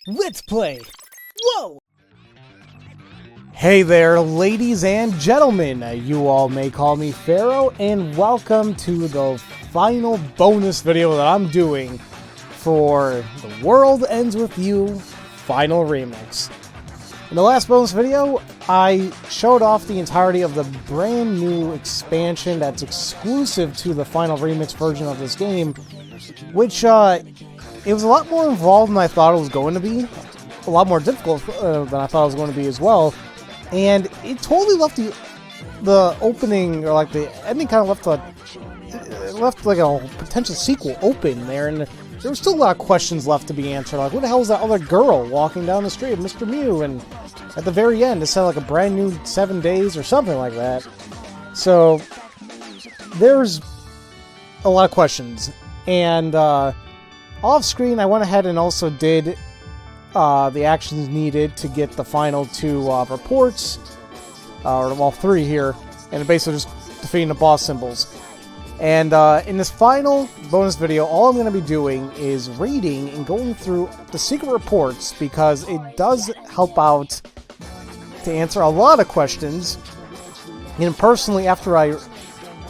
Let's play! Whoa! Hey there, ladies and gentlemen. You all may call me Pharaoh, and welcome to the final bonus video that I'm doing for The World Ends With You Final Remix. In the last bonus video, I showed off the entirety of the brand new expansion that's exclusive to the Final Remix version of this game, which, it was a lot more involved than I thought it was going to be. A lot more difficult than I thought it was going to be as well. And it totally left the opening, or like the ending kind of left like a potential sequel open there. And there were still a lot of questions left to be answered. Like, what the hell is that other girl walking down the street of Mr. Mew? And at the very end, it said like a brand new 7 days or something like that. So there's a lot of questions. And off screen, I went ahead and also did the actions needed to get the final 2 reports, or well, 3 here, and basically just defeating the boss symbols. And in this final bonus video, all I'm going to be doing is reading and going through the secret reports, because it does help out to answer a lot of questions. And personally, after I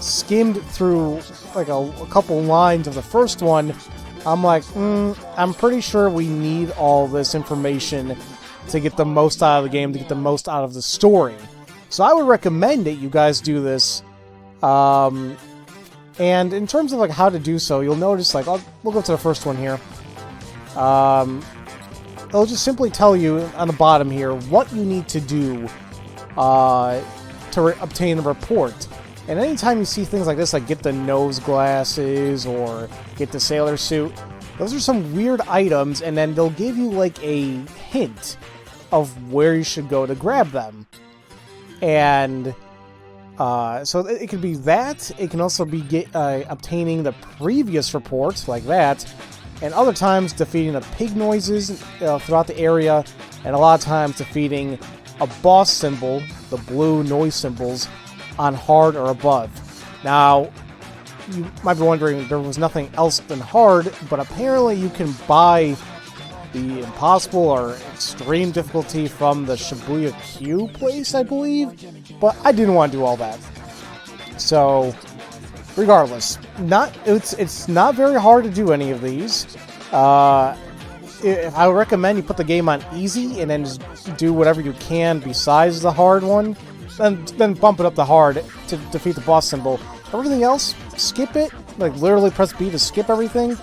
skimmed through like a couple lines of the first one, I'm like, I'm pretty sure we need all this information to get the most out of the game, to get the most out of the story. So I would recommend that you guys do this. And in terms of like how to do so, you'll notice, like, we'll go to the first one here. It'll just simply tell you on the bottom here what you need to do to obtain the report. And anytime you see things like this, like get the nose glasses or get the sailor suit, those are some weird items, and then they'll give you like a hint of where you should go to grab them. And so it could be that. It can also be obtaining the previous report, like that. And other times defeating the pig noises throughout the area. And a lot of times defeating a boss symbol, the blue noise symbols, on hard or above. Now, you might be wondering, there was nothing else than hard, but apparently you can buy the impossible or extreme difficulty from the Shibuya Q place, I believe, but I didn't want to do all that. So, regardless, it's not very hard to do any of these. I would recommend you put the game on easy and then just do whatever you can besides the hard one. Then bump it up to hard to defeat the boss symbol. Everything else, skip it. Like, literally press B to skip everything.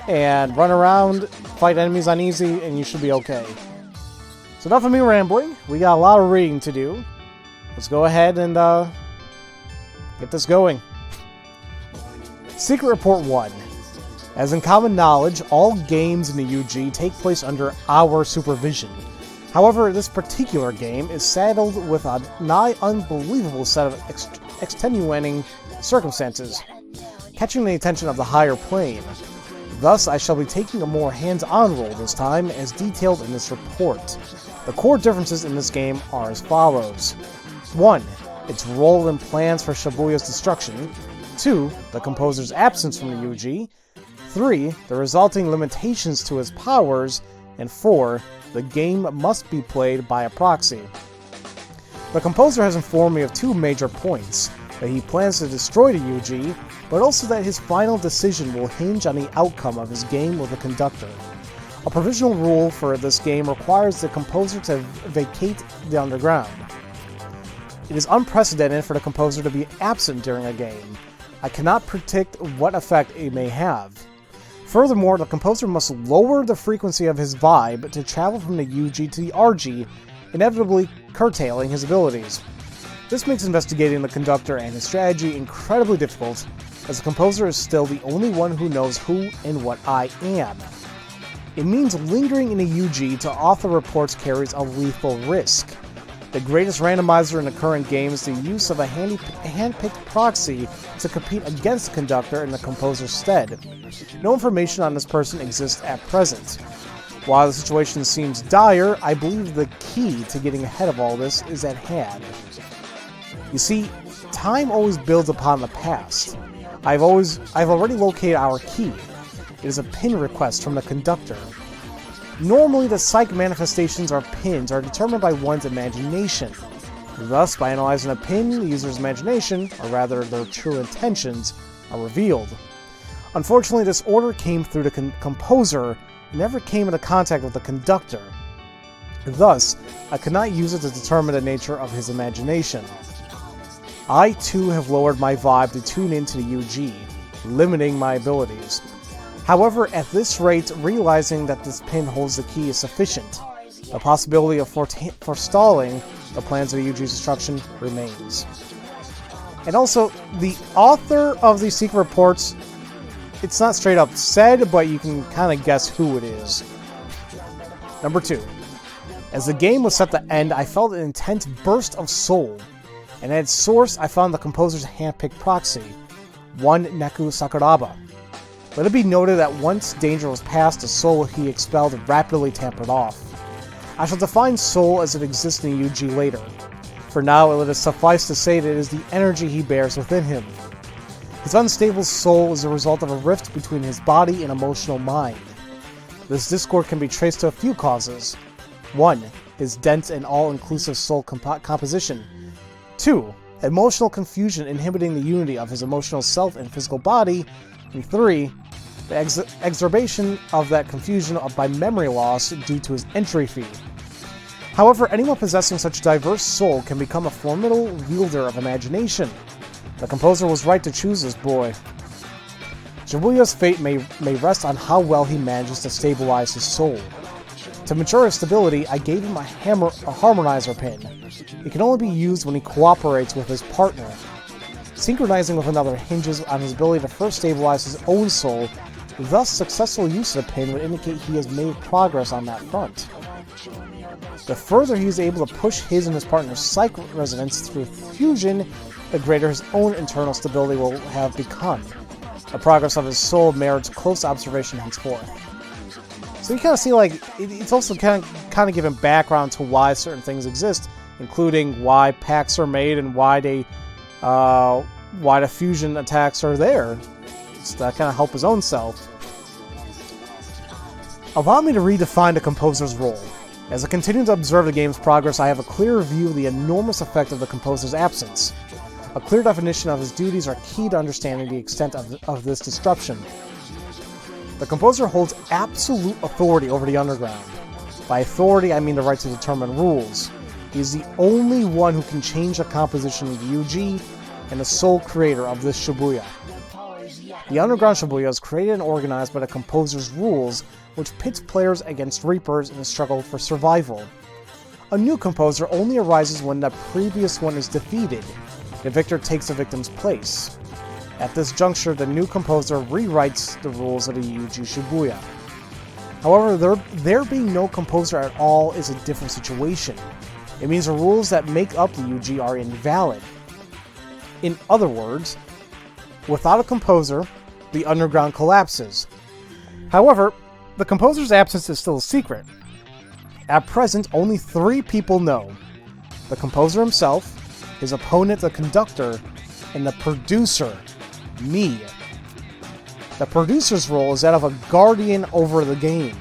And run around, fight enemies on easy, and you should be okay. So enough of me rambling. We got a lot of reading to do. Let's go ahead and get this going. Secret Report 1. As in common knowledge, all games in the UG take place under our supervision. However, this particular game is saddled with a nigh unbelievable set of extenuating circumstances, catching the attention of the higher plane. Thus, I shall be taking a more hands-on role this time, as detailed in this report. The core differences in this game are as follows. 1. Its role and plans for Shibuya's destruction. 2. The composer's absence from the UG. 3. The resulting limitations to his powers. And 4. The game must be played by a proxy. The composer has informed me of 2 major points: that he plans to destroy the UG, but also that his final decision will hinge on the outcome of his game with the conductor. A provisional rule for this game requires the composer to vacate the underground. It is unprecedented for the composer to be absent during a game. I cannot predict what effect it may have. Furthermore, the composer must lower the frequency of his vibe to travel from the UG to the RG, inevitably curtailing his abilities. This makes investigating the conductor and his strategy incredibly difficult, as the composer is still the only one who knows who and what I am. It means lingering in a UG to author reports carries a lethal risk. The greatest randomizer in the current game is the use of a hand-picked proxy to compete against the conductor in the composer's stead. No information on this person exists at present. While the situation seems dire, I believe the key to getting ahead of all this is at hand. You see, time always builds upon the past. I've already located our key. It is a pin request from the conductor. Normally, the psychic manifestations or pins are determined by one's imagination. Thus, by analyzing a pin, the user's imagination, or rather their true intentions, are revealed. Unfortunately, this order came through the composer and never came into contact with the conductor. Thus, I could not use it to determine the nature of his imagination. I too have lowered my vibe to tune into the UG, limiting my abilities. However, at this rate, realizing that this pin holds the key is sufficient. The possibility of forestalling the plans of the UG's destruction remains. And also, the author of these secret reports, it's not straight up said, but you can kind of guess who it is. Number 2. As the game was set to end, I felt an intense burst of soul, and at its source I found the composer's hand-picked proxy, one Neku Sakuraba. Let it be noted that once danger was past, the soul he expelled rapidly tampered off. I shall define soul as it exists in the UG later. For now, let it suffice to say that it is the energy he bears within him. His unstable soul is the result of a rift between his body and emotional mind. This discord can be traced to a few causes. 1. His dense and all-inclusive soul composition. 2. Emotional confusion inhibiting the unity of his emotional self and physical body. And 3. The exacerbation of that confusion by memory loss due to his entry fee. However, anyone possessing such diverse soul can become a formidable wielder of imagination. The composer was right to choose this boy. Shibuya's fate may rest on how well he manages to stabilize his soul. To ensure his stability, I gave him a harmonizer pin. It can only be used when he cooperates with his partner. Synchronizing with another hinges on his ability to first stabilize his own soul, thus successful use of the pin would indicate he has made progress on that front. The further he is able to push his and his partner's psychic resonance through fusion, the greater his own internal stability will have become. The progress of his soul merits close observation henceforth. So you kind of see, like, it's also kind of giving background to why certain things exist, including why packs are made and why the fusion attacks are there. It's to kind of help his own self. Allow me to redefine the composer's role. As I continue to observe the game's progress, I have a clearer view of the enormous effect of the composer's absence. A clear definition of his duties are key to understanding the extent of this disruption. The composer holds absolute authority over the underground. By authority, I mean the right to determine rules. He is the only one who can change the composition of the UG and the sole creator of this Shibuya. The underground Shibuya is created and organized by the composer's rules, which pits players against Reapers in a struggle for survival. A new composer only arises when the previous one is defeated. The victor takes the victim's place. At this juncture, the new composer rewrites the rules of the UG Shibuya. However, there being no composer at all is a different situation. It means the rules that make up the UG are invalid. In other words, without a composer, the underground collapses. However, the composer's absence is still a secret. At present, only 3 people know: the composer himself, his opponent, the conductor, and the producer, me. The producer's role is that of a guardian over the game.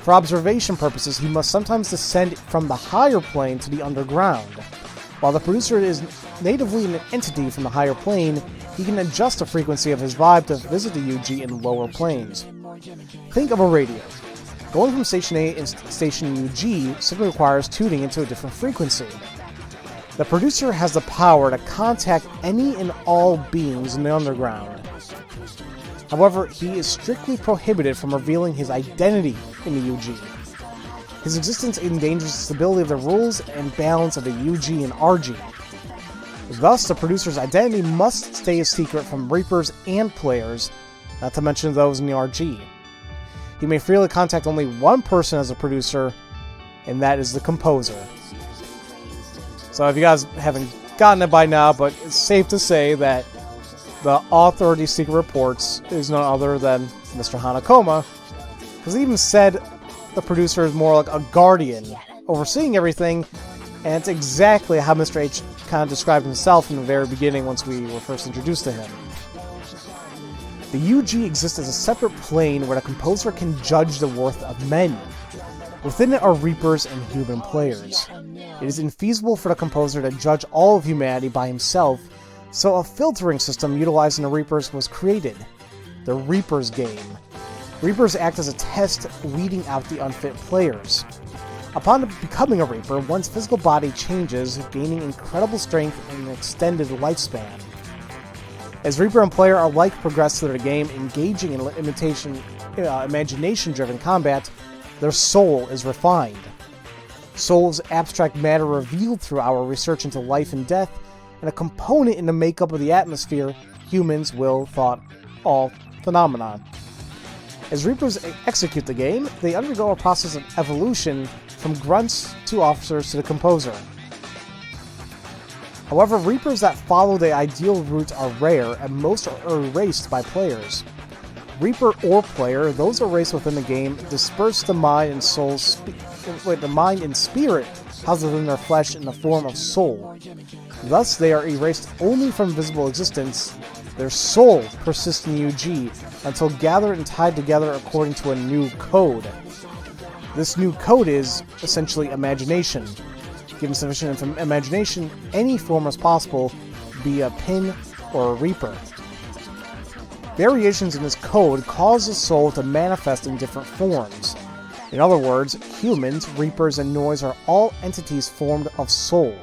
For observation purposes, he must sometimes descend from the higher plane to the underground. While the producer is natively an entity from the higher plane, he can adjust the frequency of his vibe to visit the UG in lower planes. Think of a radio. Going from station A to station UG simply requires tuning into a different frequency. The producer has the power to contact any and all beings in the underground. However, he is strictly prohibited from revealing his identity in the UG. His existence endangers the stability of the rules and balance of the UG and RG. Thus, the producer's identity must stay a secret from Reapers and players, not to mention those in the RG. He may freely contact only one person as a producer, and that is the composer. So if you guys haven't gotten it by now, but it's safe to say that the author of these secret reports is none other than Mr. Hanakoma, because he even said the producer is more like a guardian, overseeing everything, and it's exactly how Mr. H kind of described himself in the very beginning once we were first introduced to him. The UG exists as a separate plane where the composer can judge the worth of men. Within it are Reapers and human players. It is infeasible for the composer to judge all of humanity by himself, so a filtering system utilizing the Reapers was created. The Reapers game. Reapers act as a test, weeding out the unfit players. Upon becoming a Reaper, one's physical body changes, gaining incredible strength and an extended lifespan. As Reaper and player alike progress through the game, engaging in imagination-driven combat, their soul is refined. Soul is abstract matter revealed through our research into life and death, and a component in the makeup of the atmosphere, humans, will, thought, all phenomenon. As Reapers execute the game, they undergo a process of evolution from grunts to officers to the composer. However, Reapers that follow the ideal route are rare, and most are erased by players. Reaper or player, those erased within the game, disperse the mind and spirit housed within their flesh in the form of soul. Thus, they are erased only from visible existence. Their soul persists in UG until gathered and tied together according to a new code. This new code is, essentially, imagination. Given sufficient imagination, any form is possible, be a pin or a Reaper. Variations in this code cause the soul to manifest in different forms. In other words, humans, Reapers, and Noise are all entities formed of soul.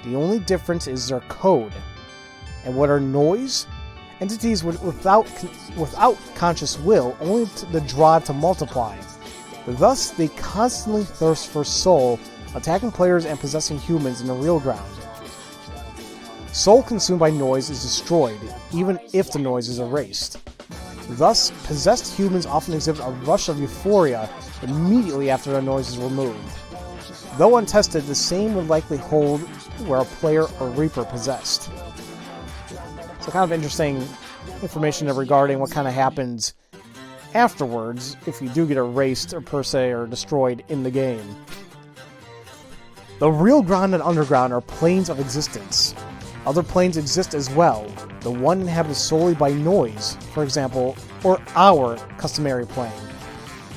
The only difference is their code. And what are Noise? Entities without conscious will, only the drive to multiply. Thus, they constantly thirst for soul, attacking players and possessing humans in the real ground. Soul consumed by Noise is destroyed, even if the Noise is erased. Thus, possessed humans often exhibit a rush of euphoria immediately after the Noise is removed. Though untested, the same would likely hold where a player or Reaper possessed. So kind of interesting information regarding what kind of happens afterwards if you do get erased or per se or destroyed in the game. The real ground and underground are planes of existence. Other planes exist as well, the one inhabited solely by Noise, for example, or our customary plane.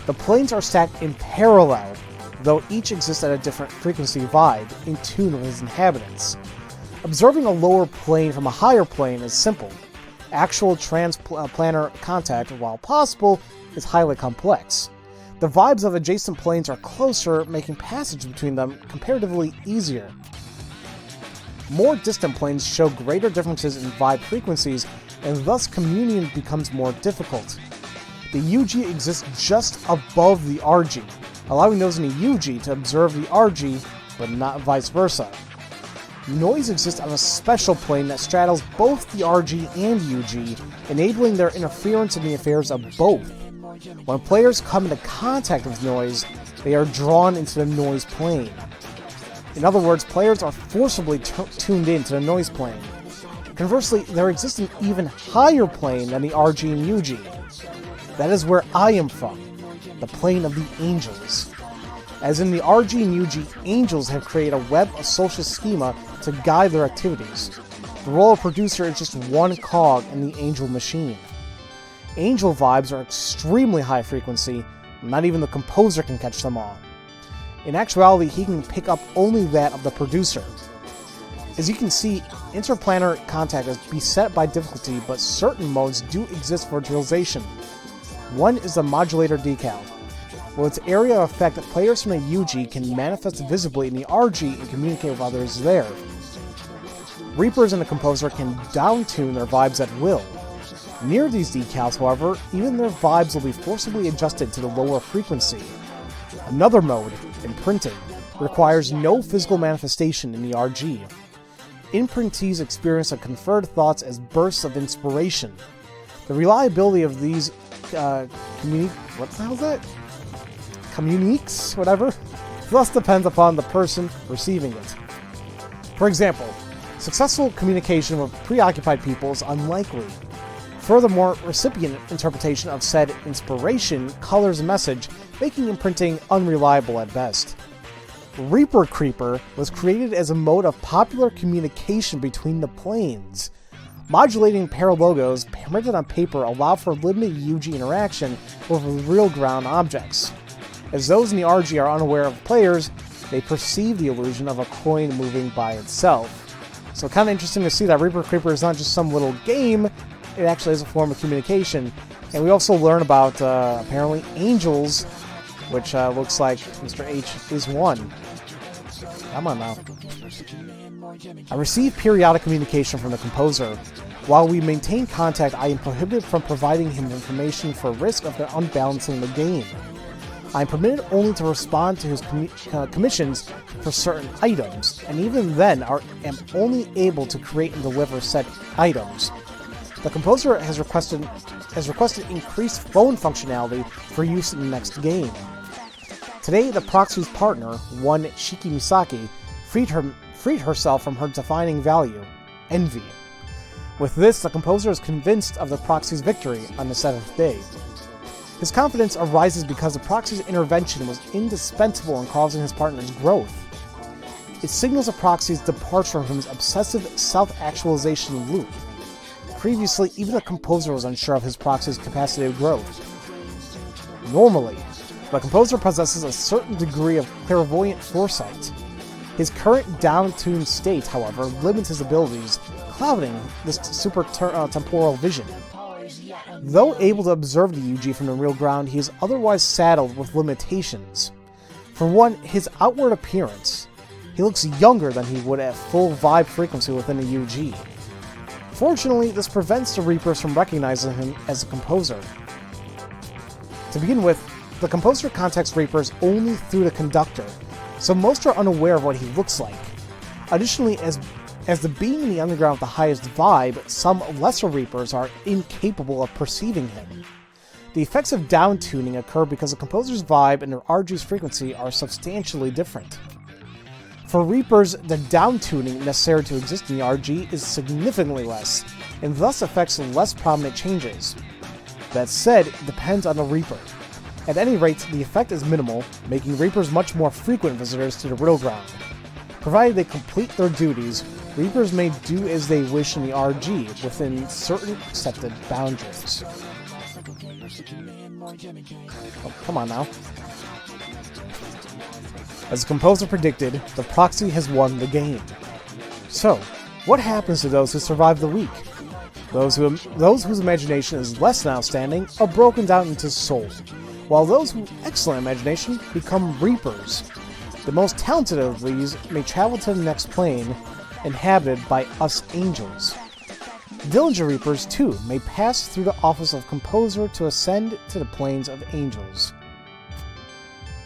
The planes are stacked in parallel, though each exists at a different frequency vibe, in tune with its inhabitants. Observing a lower plane from a higher plane is simple. Actual transplanar contact, while possible, is highly complex. The vibes of adjacent planes are closer, making passage between them comparatively easier. More distant planes show greater differences in vibe frequencies, and thus communion becomes more difficult. The UG exists just above the RG, allowing those in the UG to observe the RG, but not vice versa. Noise exists on a special plane that straddles both the RG and UG, enabling their interference in the affairs of both. When players come into contact with Noise, they are drawn into the Noise plane. In other words, players are forcibly tuned into the Noise plane. Conversely, there exists an even higher plane than the RG and UG. That is where I am from, the plane of the angels. As in the RG and UG, angels have created a web of social schema to guide their activities. The role of producer is just one cog in the angel machine. Angel vibes are extremely high frequency, not even the composer can catch them all. In actuality, he can pick up only that of the producer. As you can see, interplanar contact is beset by difficulty, but certain modes do exist for realization. One is the modulator decal. With its area of effect, players from the UG can manifest visibly in the RG and communicate with others there. Reapers and the composer can downtune their vibes at will. Near these decals, however, even their vibes will be forcibly adjusted to the lower frequency. Another mode, imprinting, requires no physical manifestation in the RG. Imprintees experience the conferred thoughts as bursts of inspiration. The reliability of these communiques, whatever, thus depends upon the person receiving it. For example, successful communication with preoccupied people is unlikely. Furthermore, recipient interpretation of said inspiration colors a message, making imprinting unreliable at best. Reaper Creeper was created as a mode of popular communication between the planes. Modulating paralogos printed on paper allow for limited UG interaction with real ground objects. As those in the RG are unaware of players, they perceive the illusion of a coin moving by itself. So kind of interesting to see that Reaper Creeper is not just some little game, it actually is a form of communication. And we also learn about, apparently, angels, which looks like Mr. H is one. Come on now. I receive periodic communication from the composer. While we maintain contact, I am prohibited from providing him information for risk of unbalancing the game. I am permitted only to respond to his commissions for certain items, and even then am only able to create and deliver said items. The composer has requested increased phone functionality for use in the next game. Today, the proxy's partner, one Shiki Misaki, freed herself from her defining value, envy. With this, the composer is convinced of the proxy's victory on the 7th day. His confidence arises because the proxy's intervention was indispensable in causing his partner's growth. It signals the proxy's departure from his obsessive self-actualization loop. Previously, even the composer was unsure of his proxy's capacity of growth. Normally, the composer possesses a certain degree of clairvoyant foresight. His current down-tuned state, however, limits his abilities, clouding this super-temporal vision. Though able to observe the UG from the real ground, he is otherwise saddled with limitations. For one, his outward appearance. He looks younger than he would at full vibe frequency within a UG. Fortunately, this prevents the Reapers from recognizing him as a composer. To begin with, the composer contacts Reapers only through the conductor, so most are unaware of what he looks like. Additionally, as the being in the underground with the highest vibe, some lesser Reapers are incapable of perceiving him. The effects of down-tuning occur because the composer's vibe and their RG's frequency are substantially different. For Reapers, the down-tuning necessary to exist in the RG is significantly less, and thus affects less prominent changes. That said, it depends on the Reaper. At any rate, the effect is minimal, making Reapers much more frequent visitors to the real ground. Provided they complete their duties, Reapers may do as they wish in the RG, within certain accepted boundaries. Oh, come on now. As the composer predicted, the proxy has won the game. So, what happens to those who survive the week? Those whose imagination is less than outstanding are broken down into soul, while those with excellent imagination become Reapers. The most talented of these may travel to the next plane, inhabited by us angels. Dillinger Reapers, too, may pass through the office of composer to ascend to the planes of angels.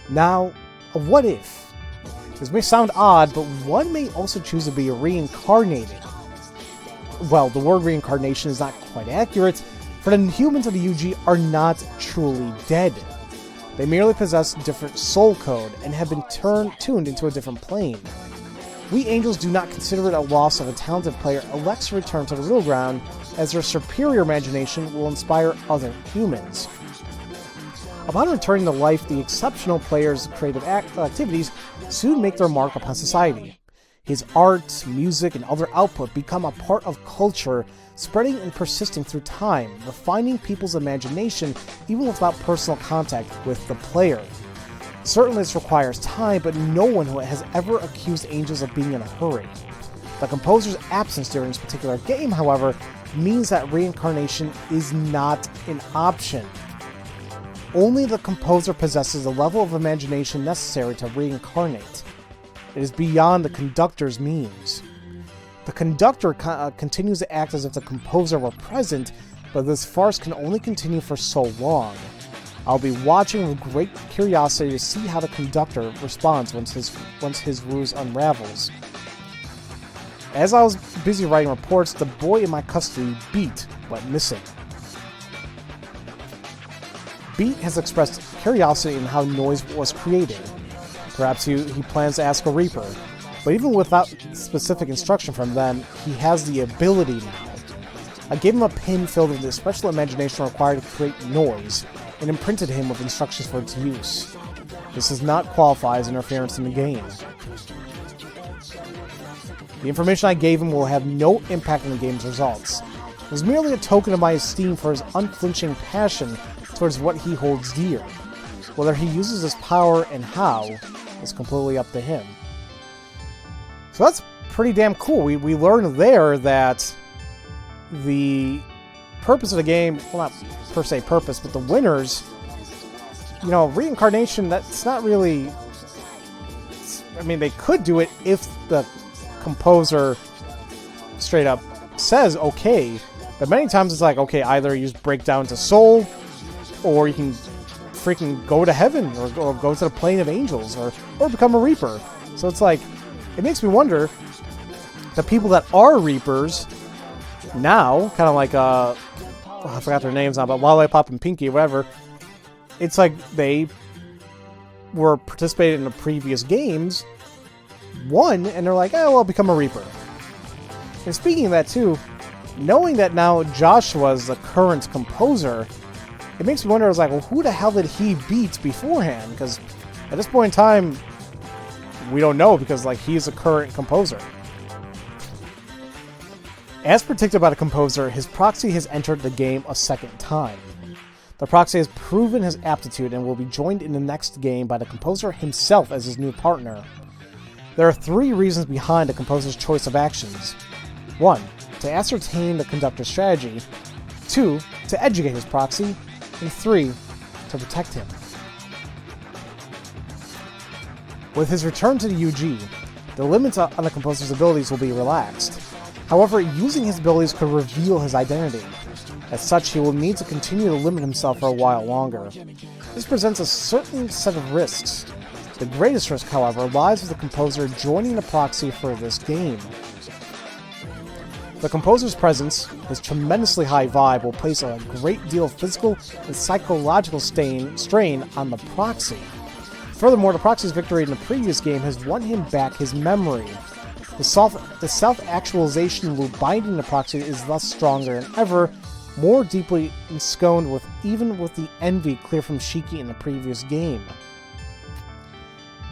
Now, what if? This may sound odd, but one may also choose to be reincarnated. Well, the word reincarnation is not quite accurate, for the humans of the UG are not truly dead. They merely possess different soul code and have been tuned into a different plane. We angels do not consider it a loss if a talented player elects to return to the real ground, as their superior imagination will inspire other humans. Upon returning to life, the exceptional player's creative activities soon make their mark upon society. His art, music, and other output become a part of culture, spreading and persisting through time, refining people's imagination even without personal contact with the player. Certainly this requires time, but no one has ever accused angels of being in a hurry. The composer's absence during this particular game, however, means that reincarnation is not an option. Only the composer possesses the level of imagination necessary to reincarnate. It is beyond the conductor's means. The conductor continues to act as if the composer were present, but this farce can only continue for so long. I'll be watching with great curiosity to see how the conductor responds once his ruse unravels. As I was busy writing reports, the boy in my custody, Beat, went missing. Beat has expressed curiosity in how noise was created. Perhaps he plans to ask a Reaper, but even without specific instruction from them, he has the ability now. I gave him a pin filled with the special imagination required to create noise, and imprinted him with instructions for its use. This does not qualify as interference in the game. The information I gave him will have no impact on the game's results. It was merely a token of my esteem for his unflinching passion towards what he holds dear. Whether he uses this power and how is completely up to him. So that's pretty damn cool. We learned there that the purpose of the game, well, not per se purpose, but the winners, you know, reincarnation, that's not really... I mean, they could do it if the composer straight up says okay, but many times it's like, okay, either you just break down to soul, or you can freaking go to heaven, or go to the plane of angels, or become a reaper. So it's like, it makes me wonder, the people that are reapers now, kind of like, I forgot their names now, but Lollipop and Pinky, whatever, it's like they were participating in the previous games, won, and they're like, oh, well, I'll become a reaper. And speaking of that too, knowing that now Joshua's the current composer, it makes me wonder, I was like, well, who the hell did he beat beforehand? Because at this point in time, we don't know, because like he's the current composer. As predicted by the composer, his proxy has entered the game a second time. The proxy has proven his aptitude and will be joined in the next game by the composer himself as his new partner. There are 3 reasons behind the composer's choice of actions. 1. To ascertain the conductor's strategy. 2. To educate his proxy. And 3. To protect him. With his return to the UG, the limits on the composer's abilities will be relaxed. However, using his abilities could reveal his identity. As such, he will need to continue to limit himself for a while longer. This presents a certain set of risks. The greatest risk, however, lies with the composer joining the proxy for this game. The composer's presence, his tremendously high vibe, will place a great deal of physical and psychological strain on the proxy. Furthermore, the proxy's victory in the previous game has won him back his memory. The self-actualization loop binding the proxy is thus stronger than ever, more deeply ensconced with even with the envy clear from Shiki in the previous game.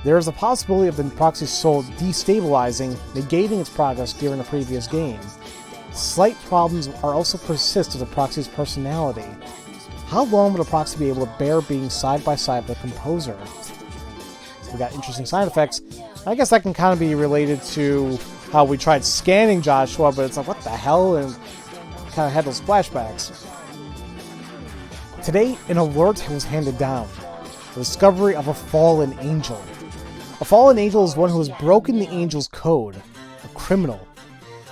There is a possibility of the proxy's soul destabilizing, negating its progress during the previous game. Slight problems are also persist to the proxy's personality. How long will the proxy be able to bear being side by side with the composer? So we got interesting side effects. I guess that can kind of be related to how we tried scanning Joshua, but it's like, what the hell? And kind of had those flashbacks. Today, an alert was handed down. The discovery of a fallen angel. A fallen angel is one who has broken the angel's code. A criminal.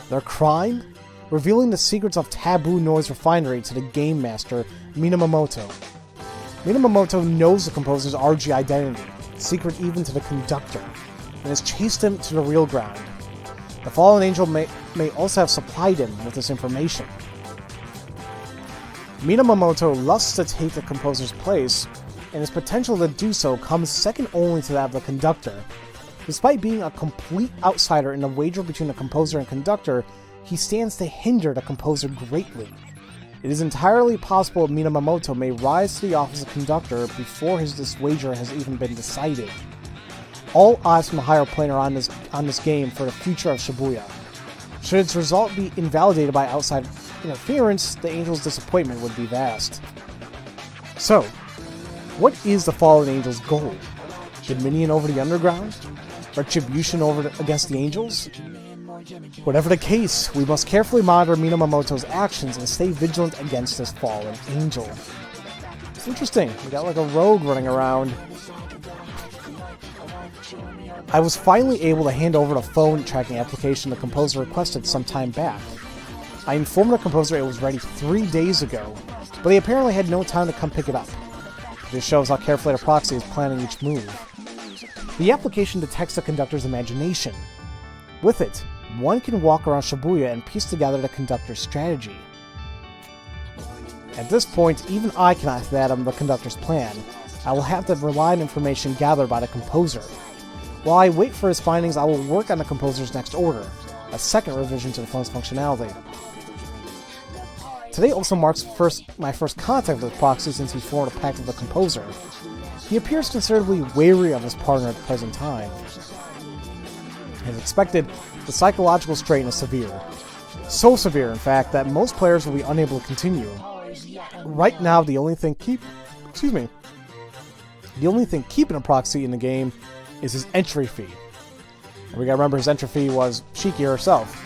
Their crime? Revealing the secrets of Taboo Noise Refinery to the game master, Minamoto. Minamoto knows the composer's RG identity, secret even to the conductor, and has chased him to the real ground. The fallen angel may also have supplied him with this information. Minamoto lusts to take the composer's place, and his potential to do so comes second only to that of the conductor. Despite being a complete outsider in the wager between the composer and conductor, he stands to hinder the composer greatly. It is entirely possible that Minamoto may rise to the office of conductor before this wager has even been decided. All eyes from the higher plane are on this game for the future of Shibuya. Should its result be invalidated by outside interference, the angel's disappointment would be vast. So, what is the fallen angel's goal? Dominion over the underground? Retribution against the angels? Whatever the case, we must carefully monitor Minamoto's actions and stay vigilant against this fallen angel. It's interesting. We got like a rogue running around. I was finally able to hand over the phone tracking application the composer requested some time back. I informed the composer it was ready 3 days ago, but he apparently had no time to come pick it up. This shows how carefully the proxy is planning each move. The application detects the conductor's imagination. With it, one can walk around Shibuya and piece together the conductor's strategy. At this point, even I cannot fathom the conductor's plan. I will have to rely on information gathered by the composer. While I wait for his findings, I will work on the composer's next order, a second revision to the phone's functionality. Today also marks my first contact with the proxy since he formed a pact with the composer. He appears considerably wary of his partner at the present time. As expected, the psychological strain is severe. So severe, in fact, that most players will be unable to continue. Right now, the only thing The only thing keeping a proxy in the game is his entry fee. And we gotta remember his entry fee was Shiki herself.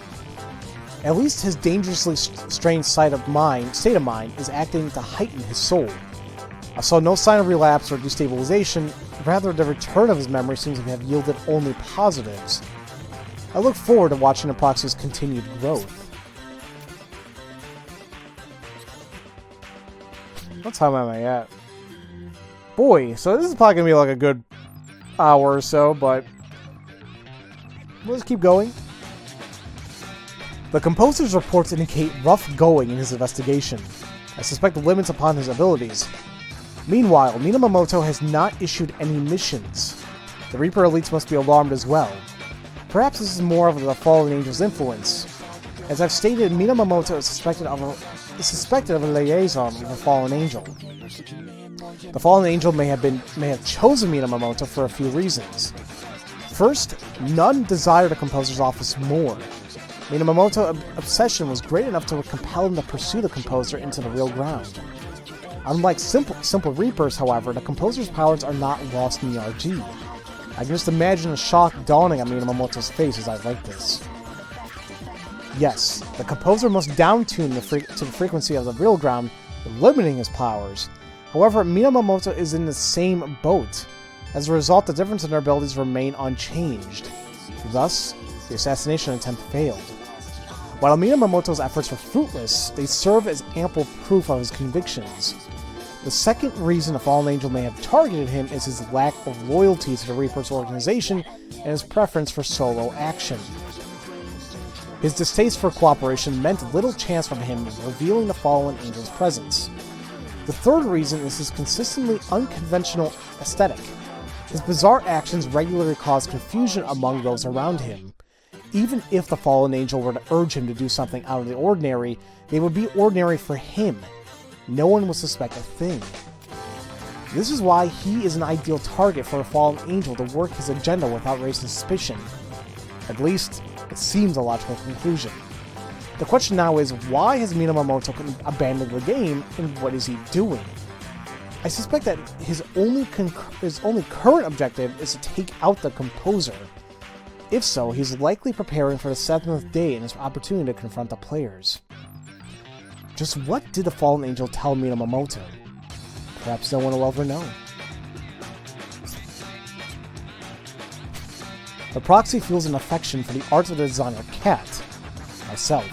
At least his dangerously strange state of mind is acting to heighten his soul. I saw no sign of relapse or destabilization, rather the return of his memory seems to have yielded only positives. I look forward to watching the proxy's continued growth. What time am I at? Boy, so this is probably going to be like a good hour or so, but let's keep going. The composer's reports indicate rough going in his investigation. I suspect the limits upon his abilities. Meanwhile, Minamoto has not issued any missions. The Reaper elites must be alarmed as well. Perhaps this is more of the Fallen Angel's influence. As I've stated, Minamoto is suspected of a liaison with the Fallen Angel. The Fallen Angel may have chosen Minamoto for a few reasons. First, none desire the composer's office more. Minamoto's obsession was great enough to compel him to pursue the composer into the real ground. Unlike simple Reapers, however, the composer's powers are not lost in the RG. I can just imagine the shock dawning on Minamoto's face as I write this. Yes, the composer must downtune to the frequency of the real ground, limiting his powers. However, Minamoto is in the same boat. As a result, the difference in their abilities remain unchanged. Thus, the assassination attempt failed. While Minamoto's efforts were fruitless, they serve as ample proof of his convictions. The second reason the Fallen Angel may have targeted him is his lack of loyalty to the Reaper's organization and his preference for solo action. His distaste for cooperation meant little chance from him of revealing the Fallen Angel's presence. The third reason is his consistently unconventional aesthetic. His bizarre actions regularly cause confusion among those around him. Even if the Fallen Angel were to urge him to do something out of the ordinary, they would be ordinary for him. No one would suspect a thing. This is why he is an ideal target for a Fallen Angel to work his agenda without raising suspicion. At least, it seems a logical conclusion. The question now is, why has Minamoto abandoned the game, and what is he doing? I suspect that his only current objective is to take out the composer. If so, he's likely preparing for the 7th day and his opportunity to confront the players. Just what did the Fallen Angel tell Minamoto? Perhaps no one will ever know. The proxy feels an affection for the art of the designer Cat, myself.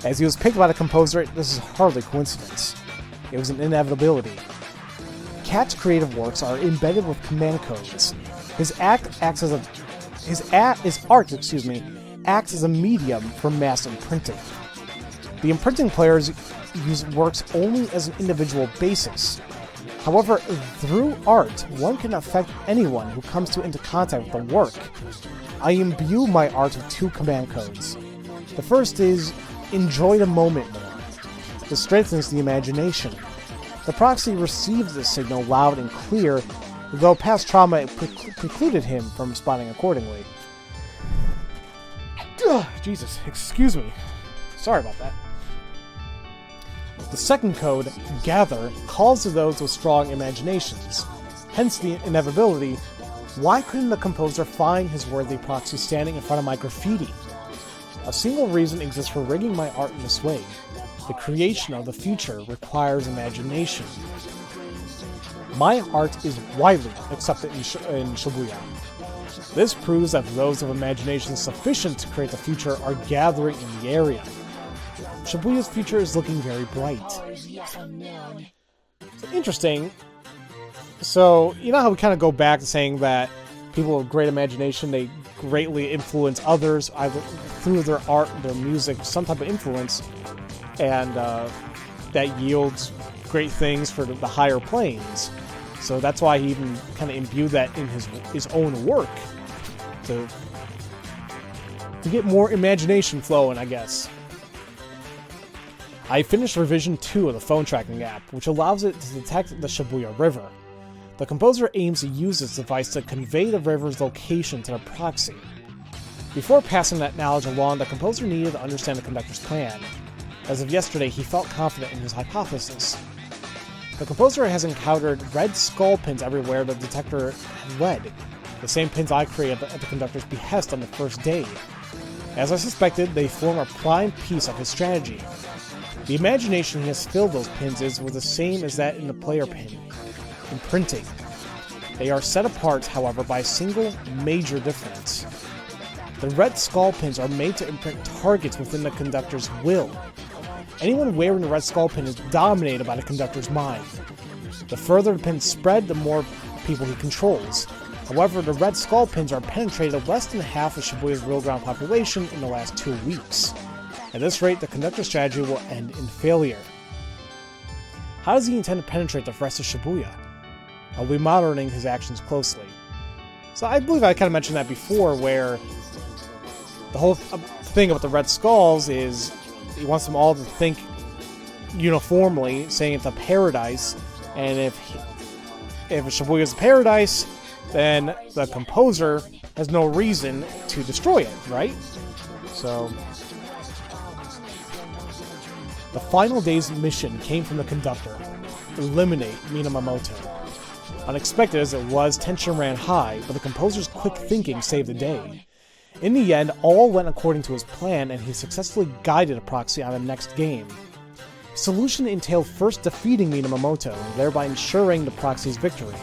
As he was picked by the composer, this is hardly coincidence. It was an inevitability. Cat's creative works are embedded with command codes. His art acts as a medium for mass imprinting. The imprinting players use works only as an individual basis. However, through art, one can affect anyone who comes into contact with the work. I imbue my art with 2 command codes. The first is, enjoy the moment more. This strengthens the imagination. The proxy receives this signal loud and clear, though past trauma precluded him from responding accordingly. Jesus, excuse me. Sorry about that. The second code, Gather, calls to those with strong imaginations. Hence the inevitability. Why couldn't the composer find his worthy proxy standing in front of my graffiti? A single reason exists for rigging my art in this way. The creation of the future requires imagination. My art is widely accepted in Shibuya. This proves that those of imagination sufficient to create the future are gathering in the area. Shibuya's future is looking very bright. So, interesting. So, you know how we kind of go back to saying that people with great imagination, they greatly influence others, either through their art, their music, some type of influence, and that yields great things for the higher planes. So that's why he even kind of imbued that in his own work, to get more imagination flowing, I guess. I finished revision 2 of the phone tracking app, which allows it to detect the Shibuya River. The composer aims to use this device to convey the river's location to the proxy. Before passing that knowledge along, the composer needed to understand the conductor's plan. As of yesterday, he felt confident in his hypothesis. The composer has encountered red skull pins everywhere the detector had led, the same pins I created at the conductor's behest on the first day. As I suspected, they form a prime piece of his strategy. The imagination he has filled those pins was the same as that in the player pin, imprinting. They are set apart, however, by a single major difference. The red skull pins are made to imprint targets within the conductor's will. Anyone wearing the red skull pin is dominated by the conductor's mind. The further the pins spread, the more people he controls. However, the red skull pins are penetrated less than half of Shibuya's real ground population in the last 2 weeks. At this rate, the conductor's strategy will end in failure. How does he intend to penetrate the rest of Shibuya? I'll be monitoring his actions closely. So I believe I kind of mentioned that before, where the whole thing about the red skulls is he wants them all to think uniformly, saying it's a paradise, and if Shibuya is a paradise, then the composer has no reason to destroy it, right? So the final day's mission came from the conductor: eliminate Minamoto. Unexpected as it was, tension ran high, but the composer's quick thinking saved the day. In the end, all went according to his plan, and he successfully guided a proxy on the next game. His solution entailed first defeating Minamoto, thereby ensuring the proxy's victory.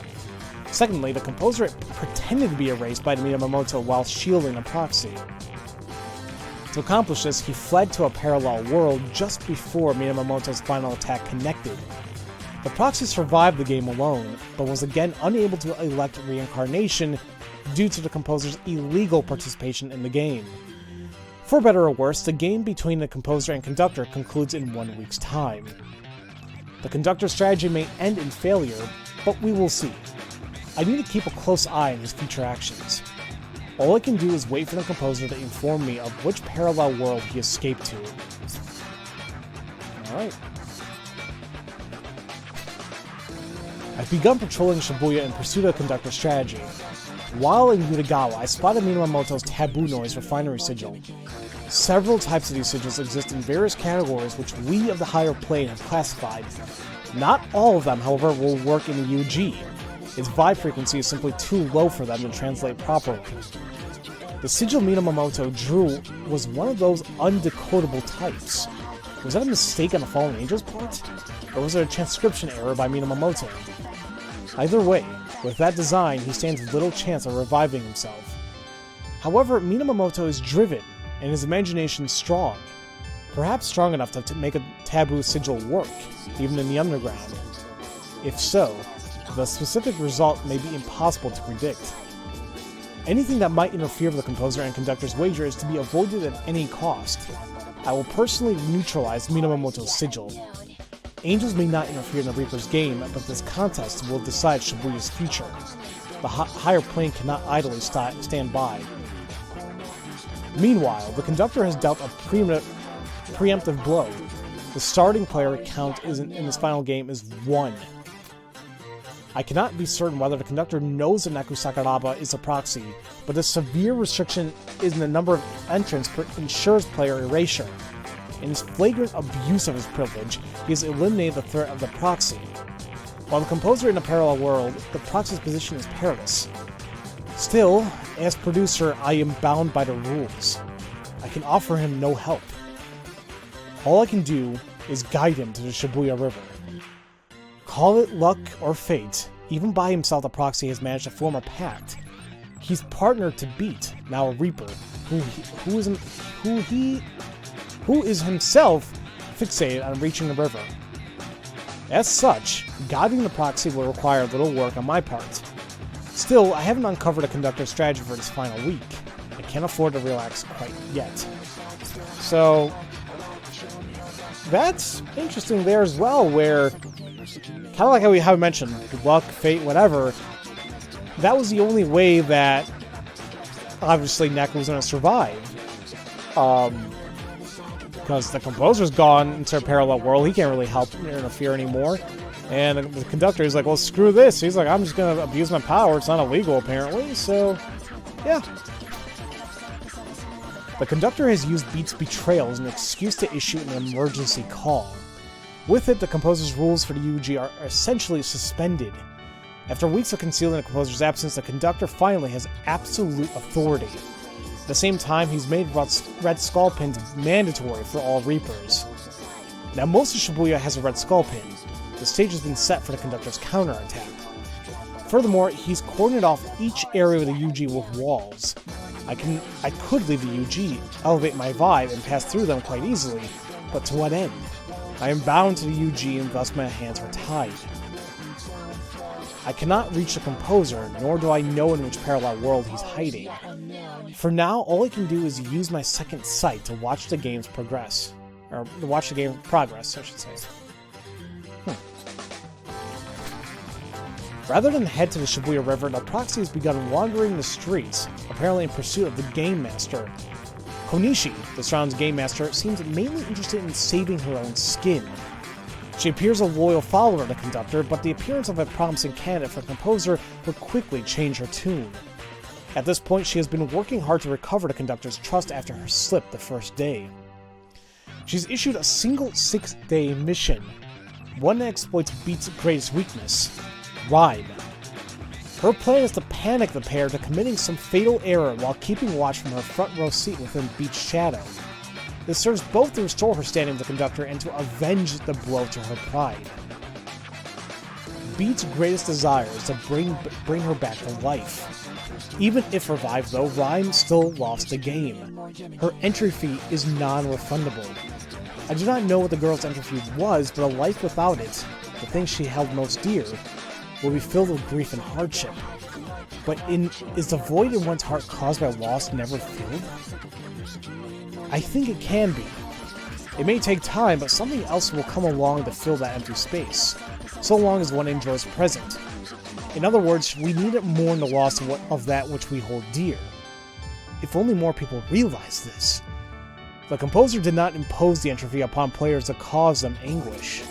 Secondly, the composer pretended to be erased by Minamoto while shielding the proxy. To accomplish this, he fled to a parallel world just before Minamoto's final attack connected. The proxy survived the game alone, but was again unable to elect reincarnation due to the composer's illegal participation in the game. For better or worse, the game between the composer and conductor concludes in 1 week's time. The conductor's strategy may end in failure, but we will see. I need to keep a close eye on his future actions. All I can do is wait for the composer to inform me of which parallel world he escaped to. Alright. I've begun patrolling Shibuya in pursuit of the conductor's strategy. While in Yutagawa, I spotted Minamoto's taboo noise refinery sigil. Several types of these sigils exist in various categories which we of the higher plane have classified. Not all of them, however, will work in the UG. Its vibe frequency is simply too low for them to translate properly. The sigil Minamoto drew was one of those undecodable types. Was that a mistake on the Fallen Angel's part? Or was it a transcription error by Minamoto? Either way, with that design, he stands little chance of reviving himself. However, Minamoto is driven, and his imagination strong. Perhaps strong enough to make a taboo sigil work, even in the underground. If so, the specific result may be impossible to predict. Anything that might interfere with the composer and conductor's wager is to be avoided at any cost. I will personally neutralize Minamoto's sigil. Angels may not interfere in the Reaper's game, but this contest will decide Shibuya's future. The higher plane cannot idly stand by. Meanwhile, the conductor has dealt a preemptive blow. The starting player count in this final game is 1. I cannot be certain whether the conductor knows that Neku Sakuraba is a proxy, but the severe restriction in the number of entrants ensures player erasure. In his flagrant abuse of his privilege, he has eliminated the threat of the proxy. While the composer in a parallel world, the proxy's position is perilous. Still, as producer, I am bound by the rules. I can offer him no help. All I can do is guide him to the Shibuya River. Call it luck or fate, even by himself the proxy has managed to form a pact. He's partnered to beat, now a Reaper, who is himself fixated on reaching the river. As such, guiding the proxy will require little work on my part. Still, I haven't uncovered a conductor's strategy for this final week. I can't afford to relax quite yet. So, that's interesting there as well, where, kind of like how we have mentioned, luck, fate, whatever, that was the only way that, obviously, Neku was going to survive. Because the composer's gone into a parallel world, he can't really help interfere anymore. And the conductor is like, well, screw this. He's like, I'm just going to abuse my power. It's not illegal, apparently. So, yeah. The conductor has used Beat's betrayal as an excuse to issue an emergency call. With it, the composer's rules for the UG are essentially suspended. After weeks of concealing the composer's absence, the conductor finally has absolute authority. At the same time, he's made red skull pins mandatory for all Reapers. Now, most of Shibuya has a red skull pin. The stage has been set for the conductor's counterattack. Furthermore, he's cordoned off each area of the UG with walls. I could leave the UG, elevate my vibe, and pass through them quite easily, but to what end? I am bound to the UG and thus my hands are tied. I cannot reach the composer, nor do I know in which parallel world he's hiding. For now, all I can do is use my second sight to watch the game's progress. Or, to watch the game's progress, I should say. Rather than head to the Shibuya River, the proxy has begun wandering the streets, apparently in pursuit of the Game Master. Konishi, the surrounds Game Master, seems mainly interested in saving her own skin. She appears a loyal follower of the conductor, but the appearance of a promising candidate for composer would quickly change her tune. At this point, she has been working hard to recover the conductor's trust after her slip the first day. She's issued a single 6-day mission, one that exploits Beat's greatest weakness, rhyme. Her plan is to panic the pair to committing some fatal error while keeping watch from her front row seat within Beat's shadow. This serves both to restore her standing with the conductor and to avenge the blow to her pride. Beat's greatest desire is to bring her back to life. Even if revived though, Rhyme still lost the game. Her entry fee is non-refundable. I do not know what the girl's entry fee was, but a life without it, the thing she held most dear, will be filled with grief and hardship. But is the void in one's heart caused by loss never filled? I think it can be. It may take time, but something else will come along to fill that empty space, so long as one enjoys the present. In other words, we need to mourn the loss of that which we hold dear. If only more people realize this. The composer did not impose the entry fee upon players to cause them anguish.